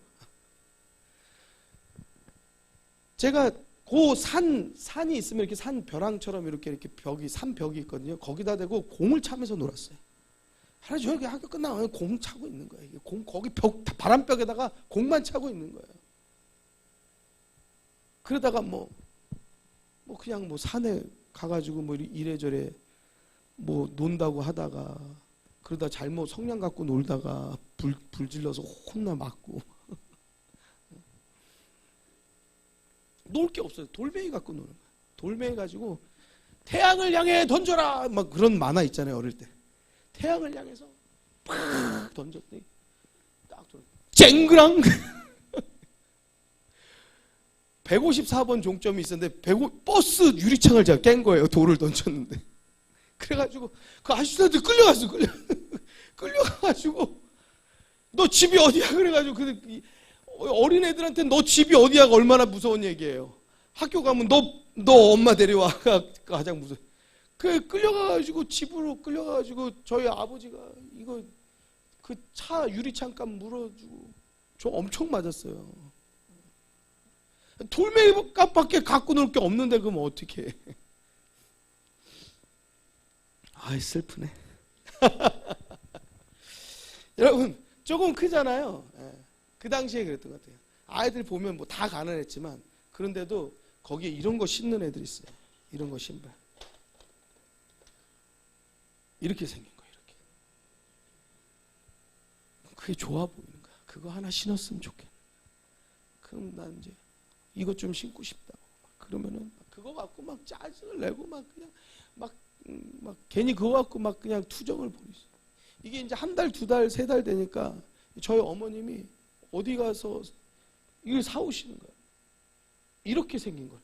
제가 그 산이 있으면 이렇게 산 벼랑처럼 이렇게 산 벽이 있거든요. 거기다 대고 공을 차면서 놀았어요. 하루 종일 학교 끝나면 공 차고 있는 거예요. 거기 바람벽에다가 공만 차고 있는 거예요. 그러다가 뭐 그냥 뭐 산에 가가지고 뭐 이래저래 뭐 논다고 하다가 그러다 잘못 성냥 갖고 놀다가 불 질러서 혼나 맞고 놀 게 없어요. 돌멩이 갖고 노는 거예요. 돌멩이 가지고 태양을 향해 던져라 막 그런 만화 있잖아요. 어릴 때 태양을 향해서 팍 던졌더니 딱 쨍그랑 154번 종점이 있었는데 버스 유리창을 제가 깬 거예요. 돌을 던졌는데 그래가지고 그 아저씨한테 끌려가가지고 너 집이 어디야? 그래가지고 어린 애들한테 너 집이 어디야가 얼마나 무서운 얘기예요. 학교 가면 너 엄마 데려와가 가장 무서워. 끌려가가지고 집으로 끌려가가지고 저희 아버지가 이거 그 차 유리창값 물어주고 저 엄청 맞았어요. 돌멩이 값밖에 갖고 놀 게 없는데 그럼 어떻게 해? 아이 슬프네. 여러분 조금 크잖아요. 그 당시에 그랬던 것 같아요. 아이들 보면 뭐 다 가난했지만 그런데도 거기에 이런 거 신는 애들 있어요. 이런 거 신발 이렇게 생긴 거예요. 이렇게 그게 좋아 보이는 거야. 그거 하나 신었으면 좋겠네. 그럼 난 이제 이것 좀 신고 싶다고. 그러면은 그거 갖고 막 짜증을 내고 막 그냥 막 괜히 그거 갖고 막 그냥 투정을 벌이죠. 이게 이제 한 달, 두 달, 세 달 되니까 저희 어머님이 어디 가서 이걸 사오시는 거예요. 이렇게 생긴 걸.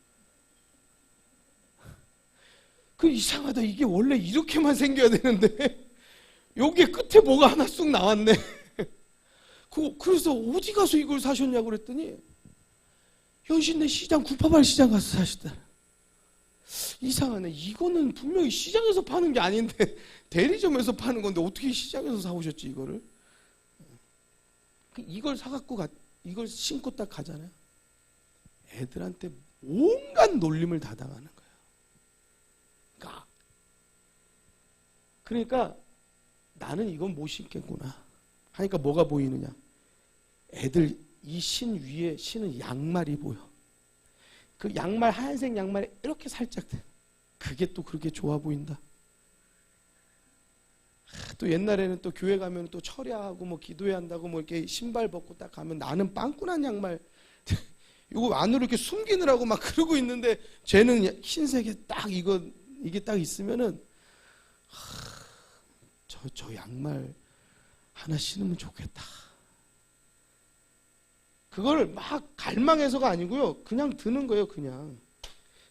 그 이상하다. 이게 원래 이렇게만 생겨야 되는데 여기에 끝에 뭐가 하나 쑥 나왔네. 그래서 어디 가서 이걸 사셨냐고 그랬더니 현신내 시장, 구파발 시장 가서 사셨다. 이상하네. 이거는 분명히 시장에서 파는 게 아닌데 대리점에서 파는 건데 어떻게 시장에서 사오셨지 이거를? 이걸 사갖고 이걸 신고 딱 가잖아요. 애들한테 온갖 놀림을 다 당하는 거예요. 그러니까 나는 이건 못 신겠구나 하니까 뭐가 보이느냐? 애들 이 신 위에 신은 양말이 보여. 그 양말, 하얀색 양말에 이렇게 살짝 돼. 그게 또 그렇게 좋아 보인다. 또 옛날에는 또 교회 가면 또 철야하고 뭐 기도해야 한다고 뭐 이렇게 신발 벗고 딱 가면 나는 빵꾸난 양말 이거 안으로 이렇게 숨기느라고 막 그러고 있는데 쟤는 흰색에 딱 이게 딱 있으면은 저 양말 하나 신으면 좋겠다. 그걸 막 갈망해서가 아니고요. 그냥 드는 거예요, 그냥.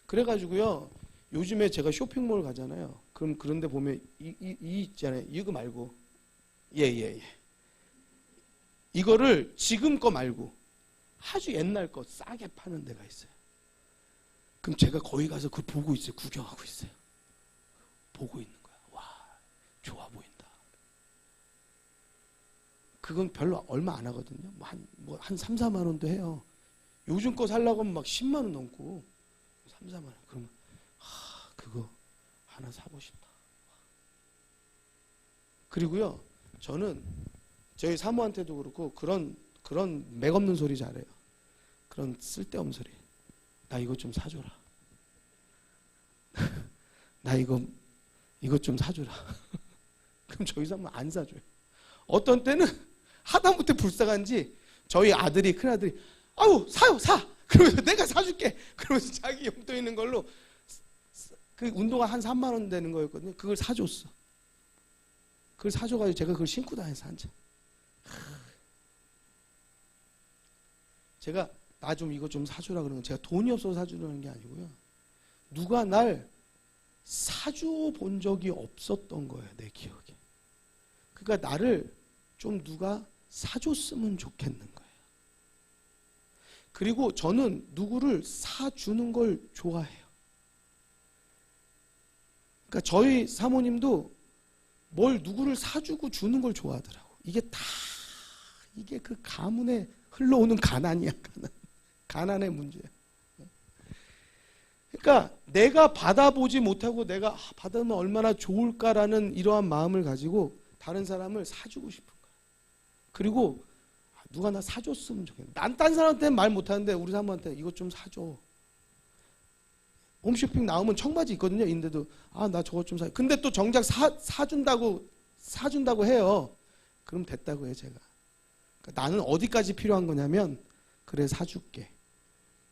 그래가지고요. 요즘에 제가 쇼핑몰 가잖아요. 그럼 그런데 보면 이 있잖아요. 이거 말고. 예. 이거를 지금 거 말고 아주 옛날 거 싸게 파는 데가 있어요. 그럼 제가 거기 가서 그걸 보고 있어요. 구경하고 있어요. 보고 있는 거야. 와, 좋아 보인다. 그건 별로 얼마 안 하거든요. 한 3, 4만 원도 해요. 요즘 거 살려고 하면 막 10만 원 넘고 3, 4만 원. 그러면 그거 하나 사고 싶다. 그리고요. 저는 저희 사모한테도 그렇고 그런 맥없는 소리 잘해요. 그런 쓸데없는 소리. 나 이거 좀 사줘라. 나 이거 좀 사줘라. 그럼 저희 사모는 안 사줘요. 어떤 때는 하다못해 불쌍한지 저희 아들이, 큰아들이 아우 사요 사! 그러면서 내가 사줄게! 그러면서 자기 용돈 있는 걸로 그 운동화 한 3만 원 되는 거였거든요. 그걸 사줬어. 그걸 사줘가지고 제가 그걸 신고 다녀서 한참. 제가 나 좀 이거 좀 사주라 그러는 건 제가 돈이 없어서 사주는 게 아니고요. 누가 날 사줘 본 적이 없었던 거예요. 내 기억에. 그러니까 나를 좀 누가 사줬으면 좋겠는 거예요. 그리고 저는 누구를 사주는 걸 좋아해요. 그러니까 저희 사모님도 뭘 누구를 사주고 주는 걸 좋아하더라고. 이게 그 가문에 흘러오는 가난이야. 가난의 문제야. 그러니까 내가 받아보지 못하고 내가 받으면 얼마나 좋을까라는 이러한 마음을 가지고 다른 사람을 사주고 싶은 거야. 그리고 누가 나 사줬으면 좋겠네. 난 딴 사람한테는 말 못하는데 우리 사모한테 이것 좀 사줘. 홈쇼핑 나오면 청바지 있거든요. 인데도 나 저것 좀 사. 근데 또 정작 사준다고 해요. 그럼 됐다고 해요, 제가. 그러니까 나는 어디까지 필요한 거냐면 그래 사줄게.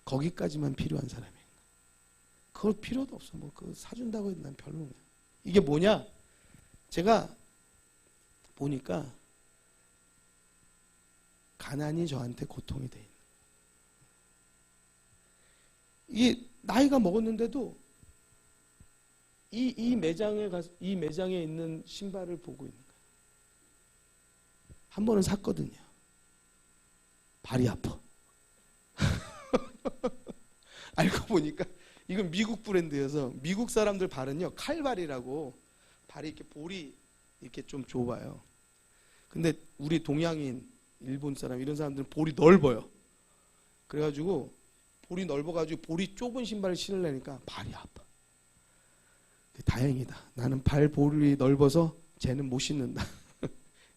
거기까지만 필요한 사람이에요. 그걸 필요도 없어. 뭐 그거 사준다고 해도 난 별로야. 이게 뭐냐? 제가 보니까 가난이 저한테 고통이 돼 있는. 이게 나이가 먹었는데도 이 매장에 있는 신발을 보고 있는 거예요. 한 번은 샀거든요. 발이 아파. 알고 보니까 이건 미국 브랜드여서 미국 사람들 발은요 칼발이라고 발이 이렇게 볼이 이렇게 좀 좁아요. 근데 우리 동양인, 일본 사람 이런 사람들은 볼이 넓어요. 그래가지고 볼이 넓어가지고 볼이 좁은 신발을 신으려니까 발이 아파. 다행이다. 나는 발 볼이 넓어서 쟤는 못 신는다.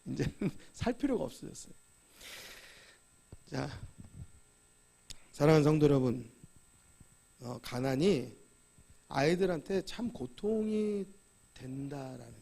이제는 살 필요가 없어졌어요. 자, 사랑하는 성도 여러분, 가난이 아이들한테 참 고통이 된다라는 거예요.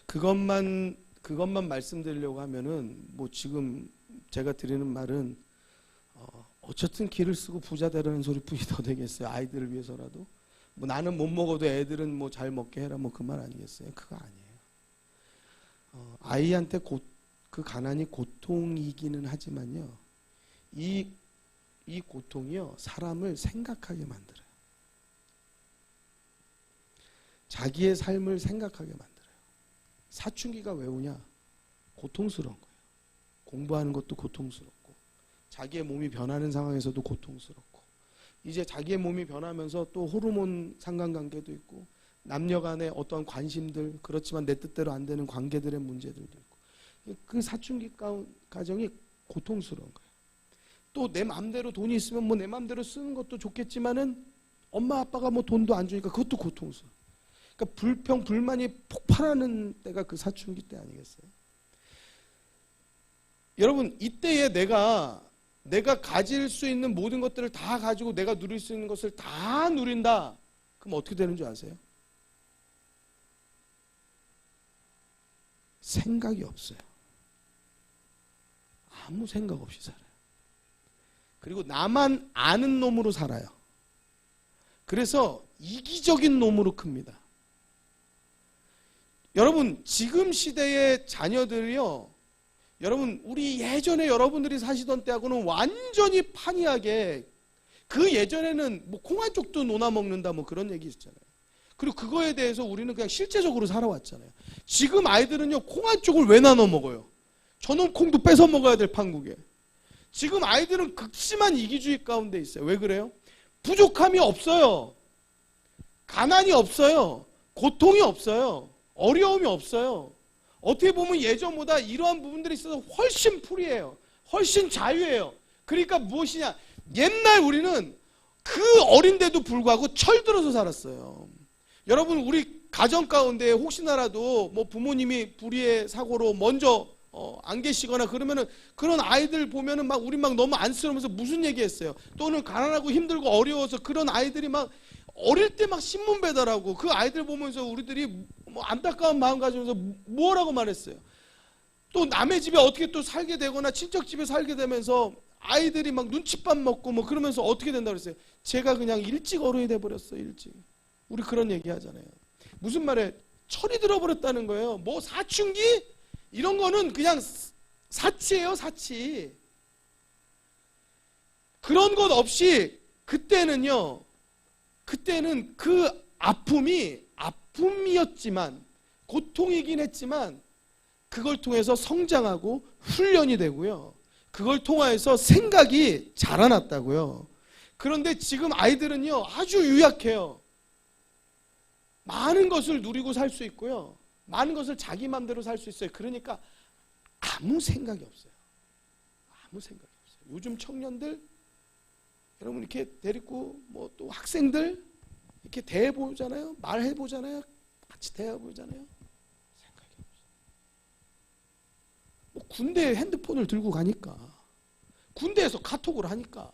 그것만 말씀드리려고 하면은 뭐 지금 제가 드리는 말은 어쨌든 기를 쓰고 부자 되라는 소리뿐이 더 되겠어요. 아이들을 위해서라도. 뭐 나는 못 먹어도 애들은 뭐 잘 먹게 해라 뭐 그 말 아니겠어요? 그거 아니에요. 아이한테 그 가난이 고통이기는 하지만요. 이 고통이요 사람을 생각하게 만들어요. 자기의 삶을 생각하게 만들어요. 사춘기가 왜 오냐? 고통스러운 거예요. 공부하는 것도 고통스럽고 자기의 몸이 변하는 상황에서도 고통스럽고 이제 자기의 몸이 변하면서 또 호르몬 상관관계도 있고 남녀 간의 어떠한 관심들 그렇지만 내 뜻대로 안 되는 관계들의 문제들도 있고 그 사춘기 과정이 고통스러운 거예요. 또 내 마음대로 돈이 있으면 뭐 내 마음대로 쓰는 것도 좋겠지만은 엄마 아빠가 뭐 돈도 안 주니까 그것도 고통스러워. 그러니까 불평 불만이 폭발하는 때가 그 사춘기 때 아니겠어요? 여러분 이때에 내가 가질 수 있는 모든 것들을 다 가지고 내가 누릴 수 있는 것을 다 누린다. 그럼 어떻게 되는 줄 아세요? 생각이 없어요. 아무 생각 없이 살아요. 그리고 나만 아는 놈으로 살아요. 그래서 이기적인 놈으로 큽니다. 여러분 지금 시대의 자녀들이요. 여러분 우리 예전에 여러분들이 사시던 때하고는 완전히 판이하게 그 예전에는 뭐 콩한쪽도 논아 먹는다 뭐 그런 얘기 있잖아요. 그리고 그거에 대해서 우리는 그냥 실제적으로 살아왔잖아요. 지금 아이들은요 콩한쪽을 왜 나눠 먹어요? 저놈 콩도 뺏어 먹어야 될 판국에. 지금 아이들은 극심한 이기주의 가운데 있어요. 왜 그래요? 부족함이 없어요. 가난이 없어요. 고통이 없어요. 어려움이 없어요. 어떻게 보면 예전보다 이러한 부분들이 있어서 훨씬 프리해요. 훨씬 자유해요. 그러니까 무엇이냐? 옛날 우리는 그 어린데도 불구하고 철들어서 살았어요. 여러분 우리 가정 가운데 혹시나라도 뭐 부모님이 불의의 사고로 먼저 안 계시거나 그러면은 그런 아이들 보면은 막 우리 막 너무 안쓰러우면서 무슨 얘기했어요. 또는 가난하고 힘들고 어려워서 그런 아이들이 막 어릴 때 막 신문 배달하고 그 아이들 보면서 우리들이 뭐 안타까운 마음 가지면서 뭐라고 말했어요. 또 남의 집에 어떻게 또 살게 되거나 친척 집에 살게 되면서 아이들이 막 눈칫밥 먹고 뭐 그러면서 어떻게 된다고 그랬어요. 제가 그냥 일찍 어른이 돼버렸어요. 일찍. 우리 그런 얘기 하잖아요. 무슨 말에 철이 들어버렸다는 거예요. 뭐 사춘기? 이런 거는 그냥 사치예요. 사치. 그런 것 없이 그때는 그 아픔이 아픔이었지만 고통이긴 했지만 그걸 통해서 성장하고 훈련이 되고요. 그걸 통해서 생각이 자라났다고요. 그런데 지금 아이들은요 아주 유약해요. 많은 것을 누리고 살 수 있고요. 많은 것을 자기 마음대로 살 수 있어요. 그러니까 아무 생각이 없어요. 아무 생각이 없어요. 요즘 청년들 여러분 이렇게 데리고 뭐 또 학생들 이렇게 대해보잖아요. 말해보잖아요. 같이 대해보잖아요. 생각이 없어요. 뭐 군대에 핸드폰을 들고 가니까 군대에서 카톡을 하니까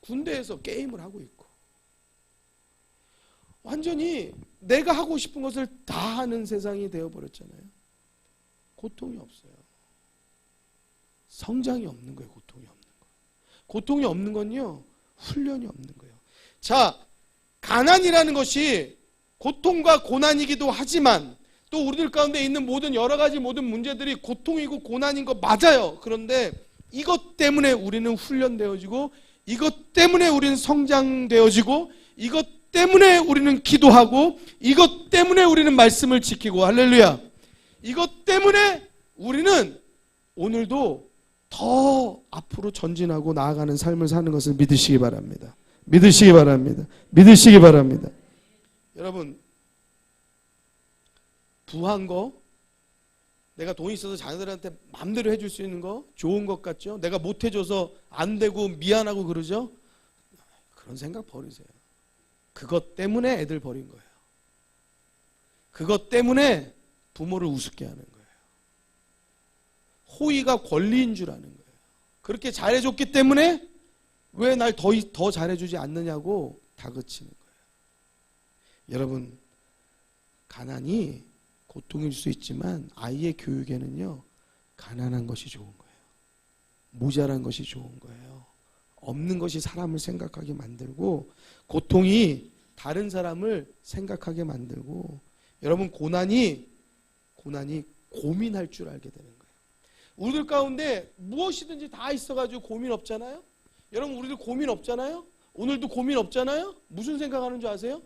군대에서 게임을 하고 있고 완전히 내가 하고 싶은 것을 다 하는 세상이 되어버렸잖아요. 고통이 없어요. 성장이 없는 거예요. 고통이 없는 거. 고통이 없는 건요. 훈련이 없는 거예요. 자, 가난이라는 것이 고통과 고난이기도 하지만 또 우리들 가운데 있는 모든 여러 가지 모든 문제들이 고통이고 고난인 거 맞아요. 그런데 이것 때문에 우리는 훈련되어지고 이것 때문에 우리는 성장되어지고 이것 때문에 우리는 기도하고 이것 때문에 우리는 말씀을 지키고 할렐루야. 이것 때문에 우리는 오늘도 더 앞으로 전진하고 나아가는 삶을 사는 것을 믿으시기 바랍니다. 믿으시기 바랍니다. 믿으시기 바랍니다. 여러분 부한 거 내가 돈 있어서 자녀들한테 마음대로 해줄 수 있는 거 좋은 것 같죠? 내가 못 해줘서 안 되고 미안하고 그러죠? 그런 생각 버리세요. 그것 때문에 애들 버린 거예요. 그것 때문에 부모를 우습게 하는 거예요. 호의가 권리인 줄 아는 거예요. 그렇게 잘해줬기 때문에 왜 날 더 잘해주지 않느냐고 다그치는 거예요. 여러분 가난이 고통일 수 있지만 아이의 교육에는요, 가난한 것이 좋은 거예요. 모자란 것이 좋은 거예요. 없는 것이 사람을 생각하게 만들고, 고통이 다른 사람을 생각하게 만들고, 여러분 고난이 고민할 줄 알게 되는 거예요. 우리들 가운데 무엇이든지 다 있어가지고 고민 없잖아요. 여러분 우리들 고민 없잖아요. 오늘도 고민 없잖아요. 무슨 생각하는 줄 아세요?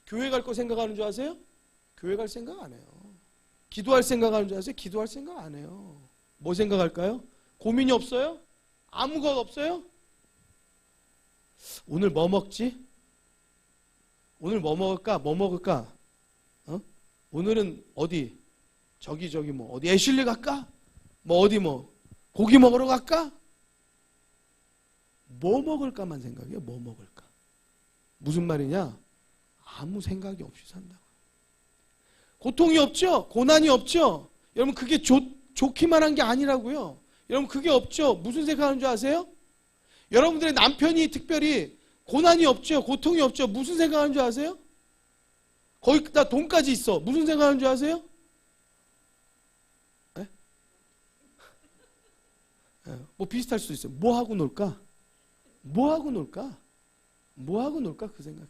교회 갈 거 생각하는 줄 아세요? 교회 갈 생각 안 해요. 기도할 생각하는 줄 아세요? 기도할 생각 안 해요. 뭐 생각할까요? 고민이 없어요? 아무것도 없어요? 오늘 뭐 먹지? 오늘 뭐 먹을까? 뭐 먹을까? 오늘은 어디? 저기 뭐 어디 애슐리 갈까? 뭐 어디 뭐 고기 먹으러 갈까? 뭐 먹을까만 생각해요. 뭐 먹을까? 무슨 말이냐? 아무 생각이 없이 산다고. 고통이 없죠? 고난이 없죠? 여러분 그게 좋기만 한 게 아니라고요. 여러분 그게 없죠? 무슨 생각하는 줄 아세요? 여러분들의 남편이 특별히 고난이 없죠? 고통이 없죠? 무슨 생각하는 줄 아세요? 거기다 돈까지 있어. 무슨 생각하는 줄 아세요? 뭐 비슷할 수도 있어요. 뭐 하고 놀까? 뭐 하고 놀까? 뭐 하고 놀까? 그 생각해요.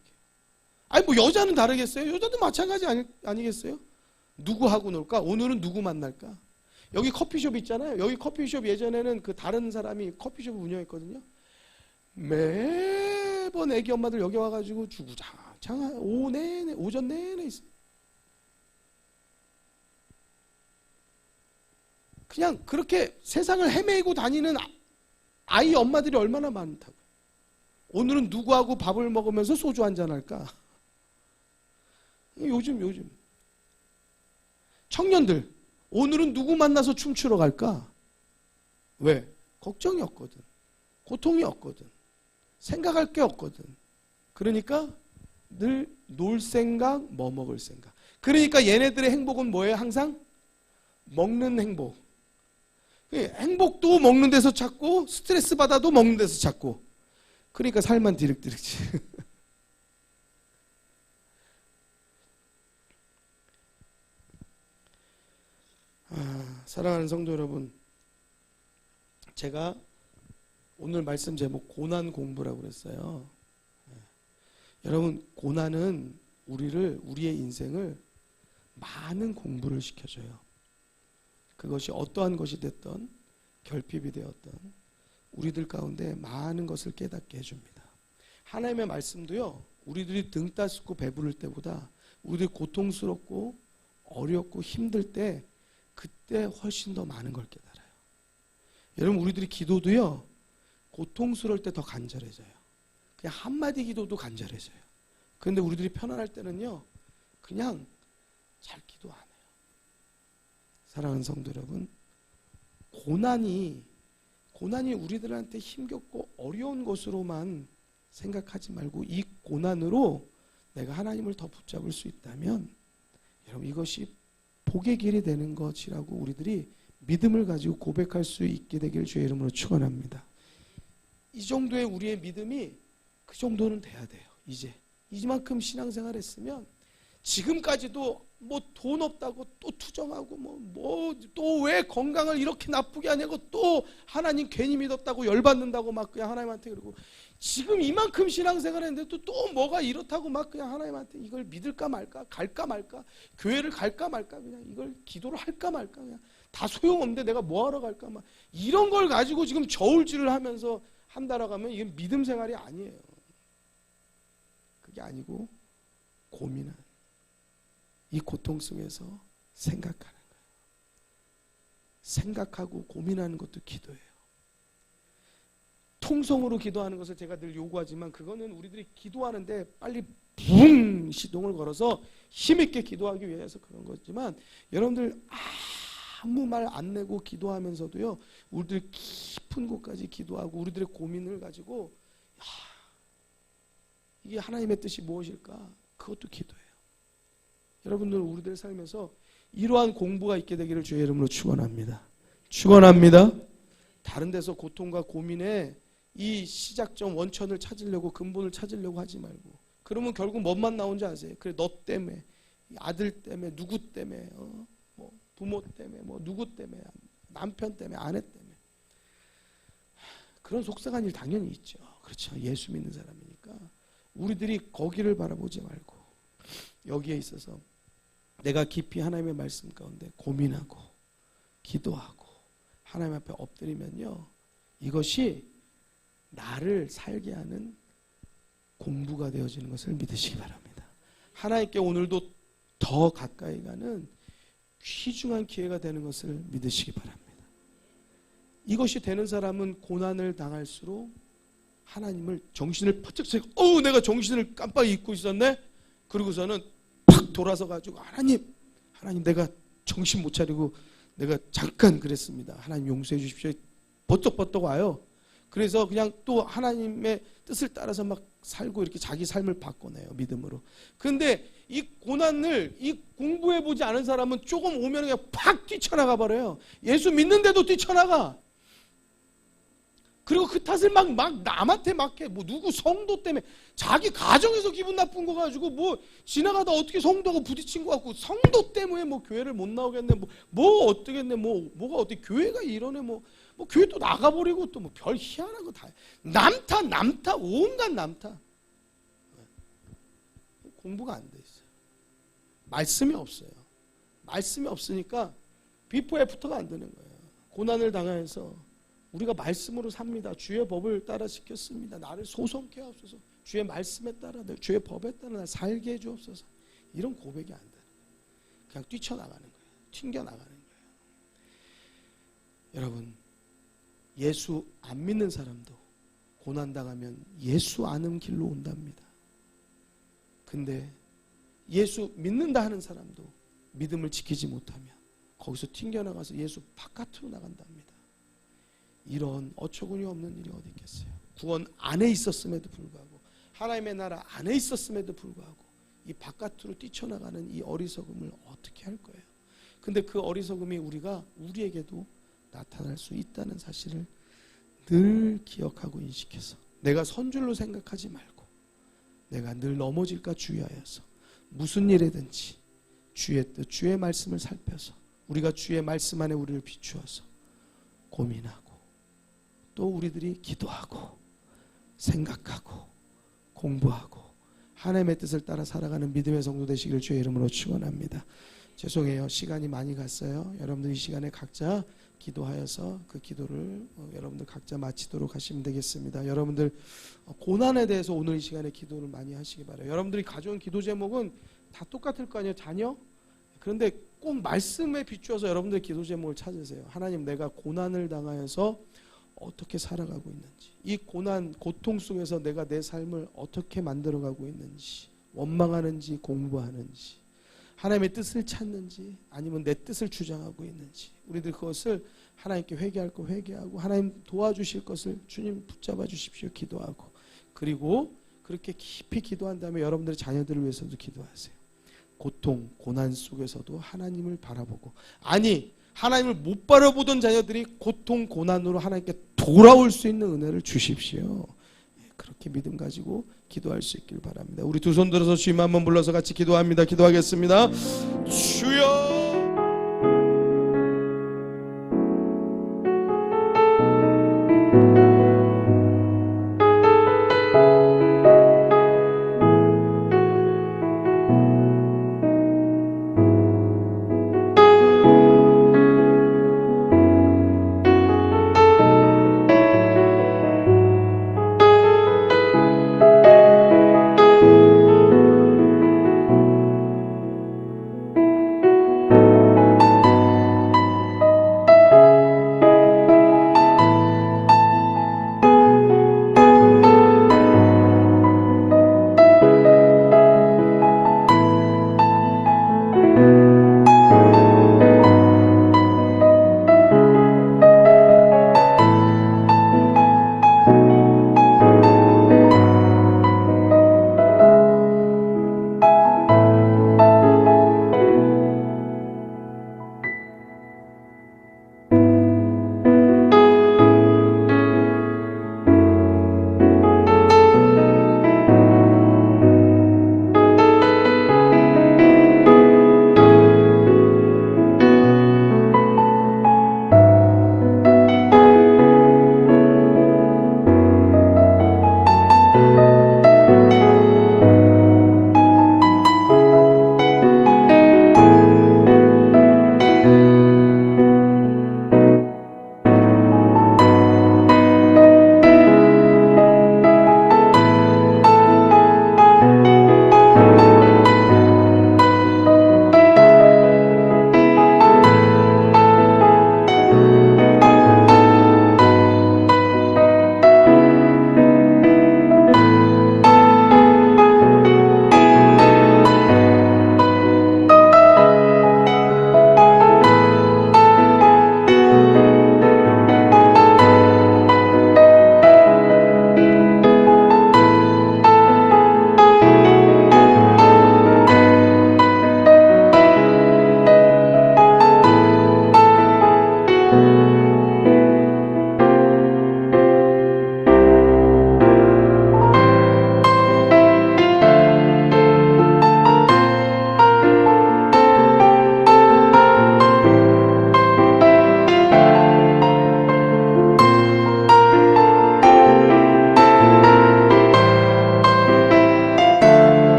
아니 뭐 여자는 다르겠어요? 여자도 마찬가지 아니겠어요? 누구 하고 놀까? 오늘은 누구 만날까? 여기 커피숍 있잖아요. 여기 커피숍 예전에는 그 다른 사람이 커피숍 운영했거든요. 매번 애기 엄마들 여기 와가지고 주구장창 오전 내내 있어요. 그냥 그렇게 세상을 헤매고 다니는 아이 엄마들이 얼마나 많다고. 오늘은 누구하고 밥을 먹으면서 소주 한잔 할까? 요즘 청년들 오늘은 누구 만나서 춤추러 갈까? 왜? 걱정이 없거든. 고통이 없거든. 생각할 게 없거든. 그러니까 늘 놀 생각, 뭐 먹을 생각. 그러니까 얘네들의 행복은 뭐예요? 항상 먹는 행복. 행복도 먹는 데서 찾고 스트레스 받아도 먹는 데서 찾고. 그러니까 살만 디륵디륵지. 사랑하는 성도 여러분, 제가 오늘 말씀 제목 고난 공부라고 그랬어요. 여러분 고난은 우리의 인생을 많은 공부를 시켜줘요. 그것이 어떠한 것이 됐던 결핍이 되었던 우리들 가운데 많은 것을 깨닫게 해줍니다. 하나님의 말씀도요, 우리들이 등 따스고 배부를 때보다 우리들이 고통스럽고 어렵고 힘들 때 그때 훨씬 더 많은 걸 깨달아요. 여러분 우리들이 기도도요, 고통스러울 때 더 간절해져요. 그냥 한마디 기도도 간절해져요. 그런데 우리들이 편안할 때는요, 그냥 잘 기도 안 해요. 사랑하는 성도 여러분, 고난이 우리들한테 힘겹고 어려운 것으로만 생각하지 말고 이 고난으로 내가 하나님을 더 붙잡을 수 있다면 여러분 이것이 복의 길이 되는 것이라고 우리들이 믿음을 가지고 고백할 수 있게 되길 주의 이름으로 축원합니다. 이 정도의 우리의 믿음이 그 정도는 돼야 돼요. 이만큼 신앙생활 했으면 지금까지도 뭐 돈 없다고 또 투정하고 뭐 또 왜 건강을 이렇게 나쁘게 하냐고 또 하나님 괜히 믿었다고 열받는다고 막 그냥 하나님한테 그러고 지금 이만큼 신앙생활 했는데 또 뭐가 이렇다고 막 그냥 하나님한테 이걸 믿을까 말까 갈까 말까 교회를 갈까 말까 그냥 이걸 기도를 할까 말까 그냥 다 소용없는데 내가 뭐하러 갈까 막 이런 걸 가지고 지금 저울질을 하면서 한다라고 하면 이게 믿음 생활이 아니에요. 그게 아니고 고민은 이 고통 속에서 생각하는 거예요. 생각하고 고민하는 것도 기도예요. 통성으로 기도하는 것을 제가 늘 요구하지만 그거는 우리들이 기도하는데 빨리 붕 시동을 걸어서 힘있게 기도하기 위해서 그런 거지만 여러분들 아무 말 안 내고 기도하면서도요 우리들 깊은 곳까지 기도하고 우리들의 고민을 가지고 이게 하나님의 뜻이 무엇일까? 그것도 기도예요. 여러분들 우리들 삶에서 이러한 공부가 있게 되기를 주의 이름으로 축원합니다. 축원합니다. 다른 데서 고통과 고민에 이 시작점 원천을 찾으려고 근본을 찾으려고 하지 말고 그러면 결국 뭐만 나온지 아세요? 그래 너 때문에 아들 때문에, 누구 때문에, 뭐 부모 때문에, 뭐 누구 때문에, 남편 때문에, 아내 때문에. 그런 속상한 일 당연히 있죠. 그렇죠. 예수 믿는 사람이니까. 우리들이 거기를 바라보지 말고 여기에 있어서 내가 깊이 하나님의 말씀 가운데 고민하고 기도하고 하나님 앞에 엎드리면요, 이것이 나를 살게 하는 공부가 되어지는 것을 믿으시기 바랍니다. 하나님께 오늘도 더 가까이 가는 귀중한 기회가 되는 것을 믿으시기 바랍니다. 이것이 되는 사람은 고난을 당할수록 하나님을 정신을 퍼쩍 차리고 내가 정신을 깜빡 잊고 있었네? 그러고서는 팍 돌아서 가지고 하나님 내가 정신 못 차리고 내가 잠깐 그랬습니다. 하나님 용서해 주십시오. 버떡버떡 와요. 그래서 그냥 또 하나님의 뜻을 따라서 막 살고 이렇게 자기 삶을 바꿔내요. 믿음으로. 그런데 이 고난을 공부해보지 않은 사람은 조금 오면 그냥 팍 뛰쳐나가 버려요. 예수 믿는데도 뛰쳐나가. 그리고 그 탓을 막 남한테 막 해. 뭐 누구 성도 때문에 자기 가정에서 기분 나쁜 거 가지고 뭐 지나가다 어떻게 성도하고 부딪힌 거 같고 성도 때문에 뭐 교회를 못 나오겠네. 뭐 어떻겠네. 뭐가 어떻게 교회가 이러네. 뭐 교회 또 나가버리고 또 뭐 별 희한한 거 다 해. 남타 온갖 남타. 공부가 안 돼 있어요. 말씀이 없어요. 말씀이 없으니까 비포 애프터가 안 되는 거예요. 고난을 당하여서 우리가 말씀으로 삽니다. 주의 법을 따라 지켰습니다. 나를 소성케 하옵소서. 주의 말씀에 따라, 주의 법에 따라 날 살게 해주옵소서. 이런 고백이 안 되는 거예요. 그냥 뛰쳐나가는 거예요. 튕겨나가는 거예요. 여러분, 예수 안 믿는 사람도 고난당하면 예수 아는 길로 온답니다. 근데 예수 믿는다 하는 사람도 믿음을 지키지 못하면 거기서 튕겨나가서 예수 바깥으로 나간답니다. 이런 어처구니 없는 일이 어디 있겠어요. 구원 안에 있었음에도 불구하고 하나님의 나라 안에 있었음에도 불구하고 이 바깥으로 뛰쳐나가는 이 어리석음을 어떻게 할 거예요. 근데 그 어리석음이 우리에게도 나타날 수 있다는 사실을 늘 기억하고 인식해서 내가 선줄로 생각하지 말고 내가 늘 넘어질까 주의하여서 무슨 일이든지 주의 뜻, 주의 말씀을 살펴서 우리가 주의 말씀 안에 우리를 비추어서 고민하고 또 우리들이 기도하고 생각하고 공부하고 하나님의 뜻을 따라 살아가는 믿음의 성도 되시기를 주의 이름으로 축원합니다. 죄송해요. 시간이 많이 갔어요. 여러분들 이 시간에 각자 기도하여서 그 기도를 여러분들 각자 마치도록 하시면 되겠습니다. 여러분들 고난에 대해서 오늘 이 시간에 기도를 많이 하시기 바라요. 여러분들이 가져온 기도 제목은 다 똑같을 거 아니에요. 자녀? 그런데 꼭 말씀에 비추어서 여러분들 기도 제목을 찾으세요. 하나님, 내가 고난을 당하여서 어떻게 살아가고 있는지, 이 고난, 고통 속에서 내가 내 삶을 어떻게 만들어가고 있는지, 원망하는지 공부하는지, 하나님의 뜻을 찾는지 아니면 내 뜻을 주장하고 있는지, 우리들 그것을 하나님께 회개할 거 회개하고 하나님 도와주실 것을 주님 붙잡아 주십시오 기도하고, 그리고 그렇게 깊이 기도한 다음에 여러분들의 자녀들을 위해서도 기도하세요. 고통, 고난 속에서도 하나님을 바라보고, 아니 하나님을 못 바라보던 자녀들이 고통, 고난으로 하나님께 돌아올 수 있는 은혜를 주십시오. 그렇게 믿음 가지고 기도할 수 있길 바랍니다. 우리 두 손 들어서 주님 한번 불러서 같이 기도합니다. 기도하겠습니다. 주여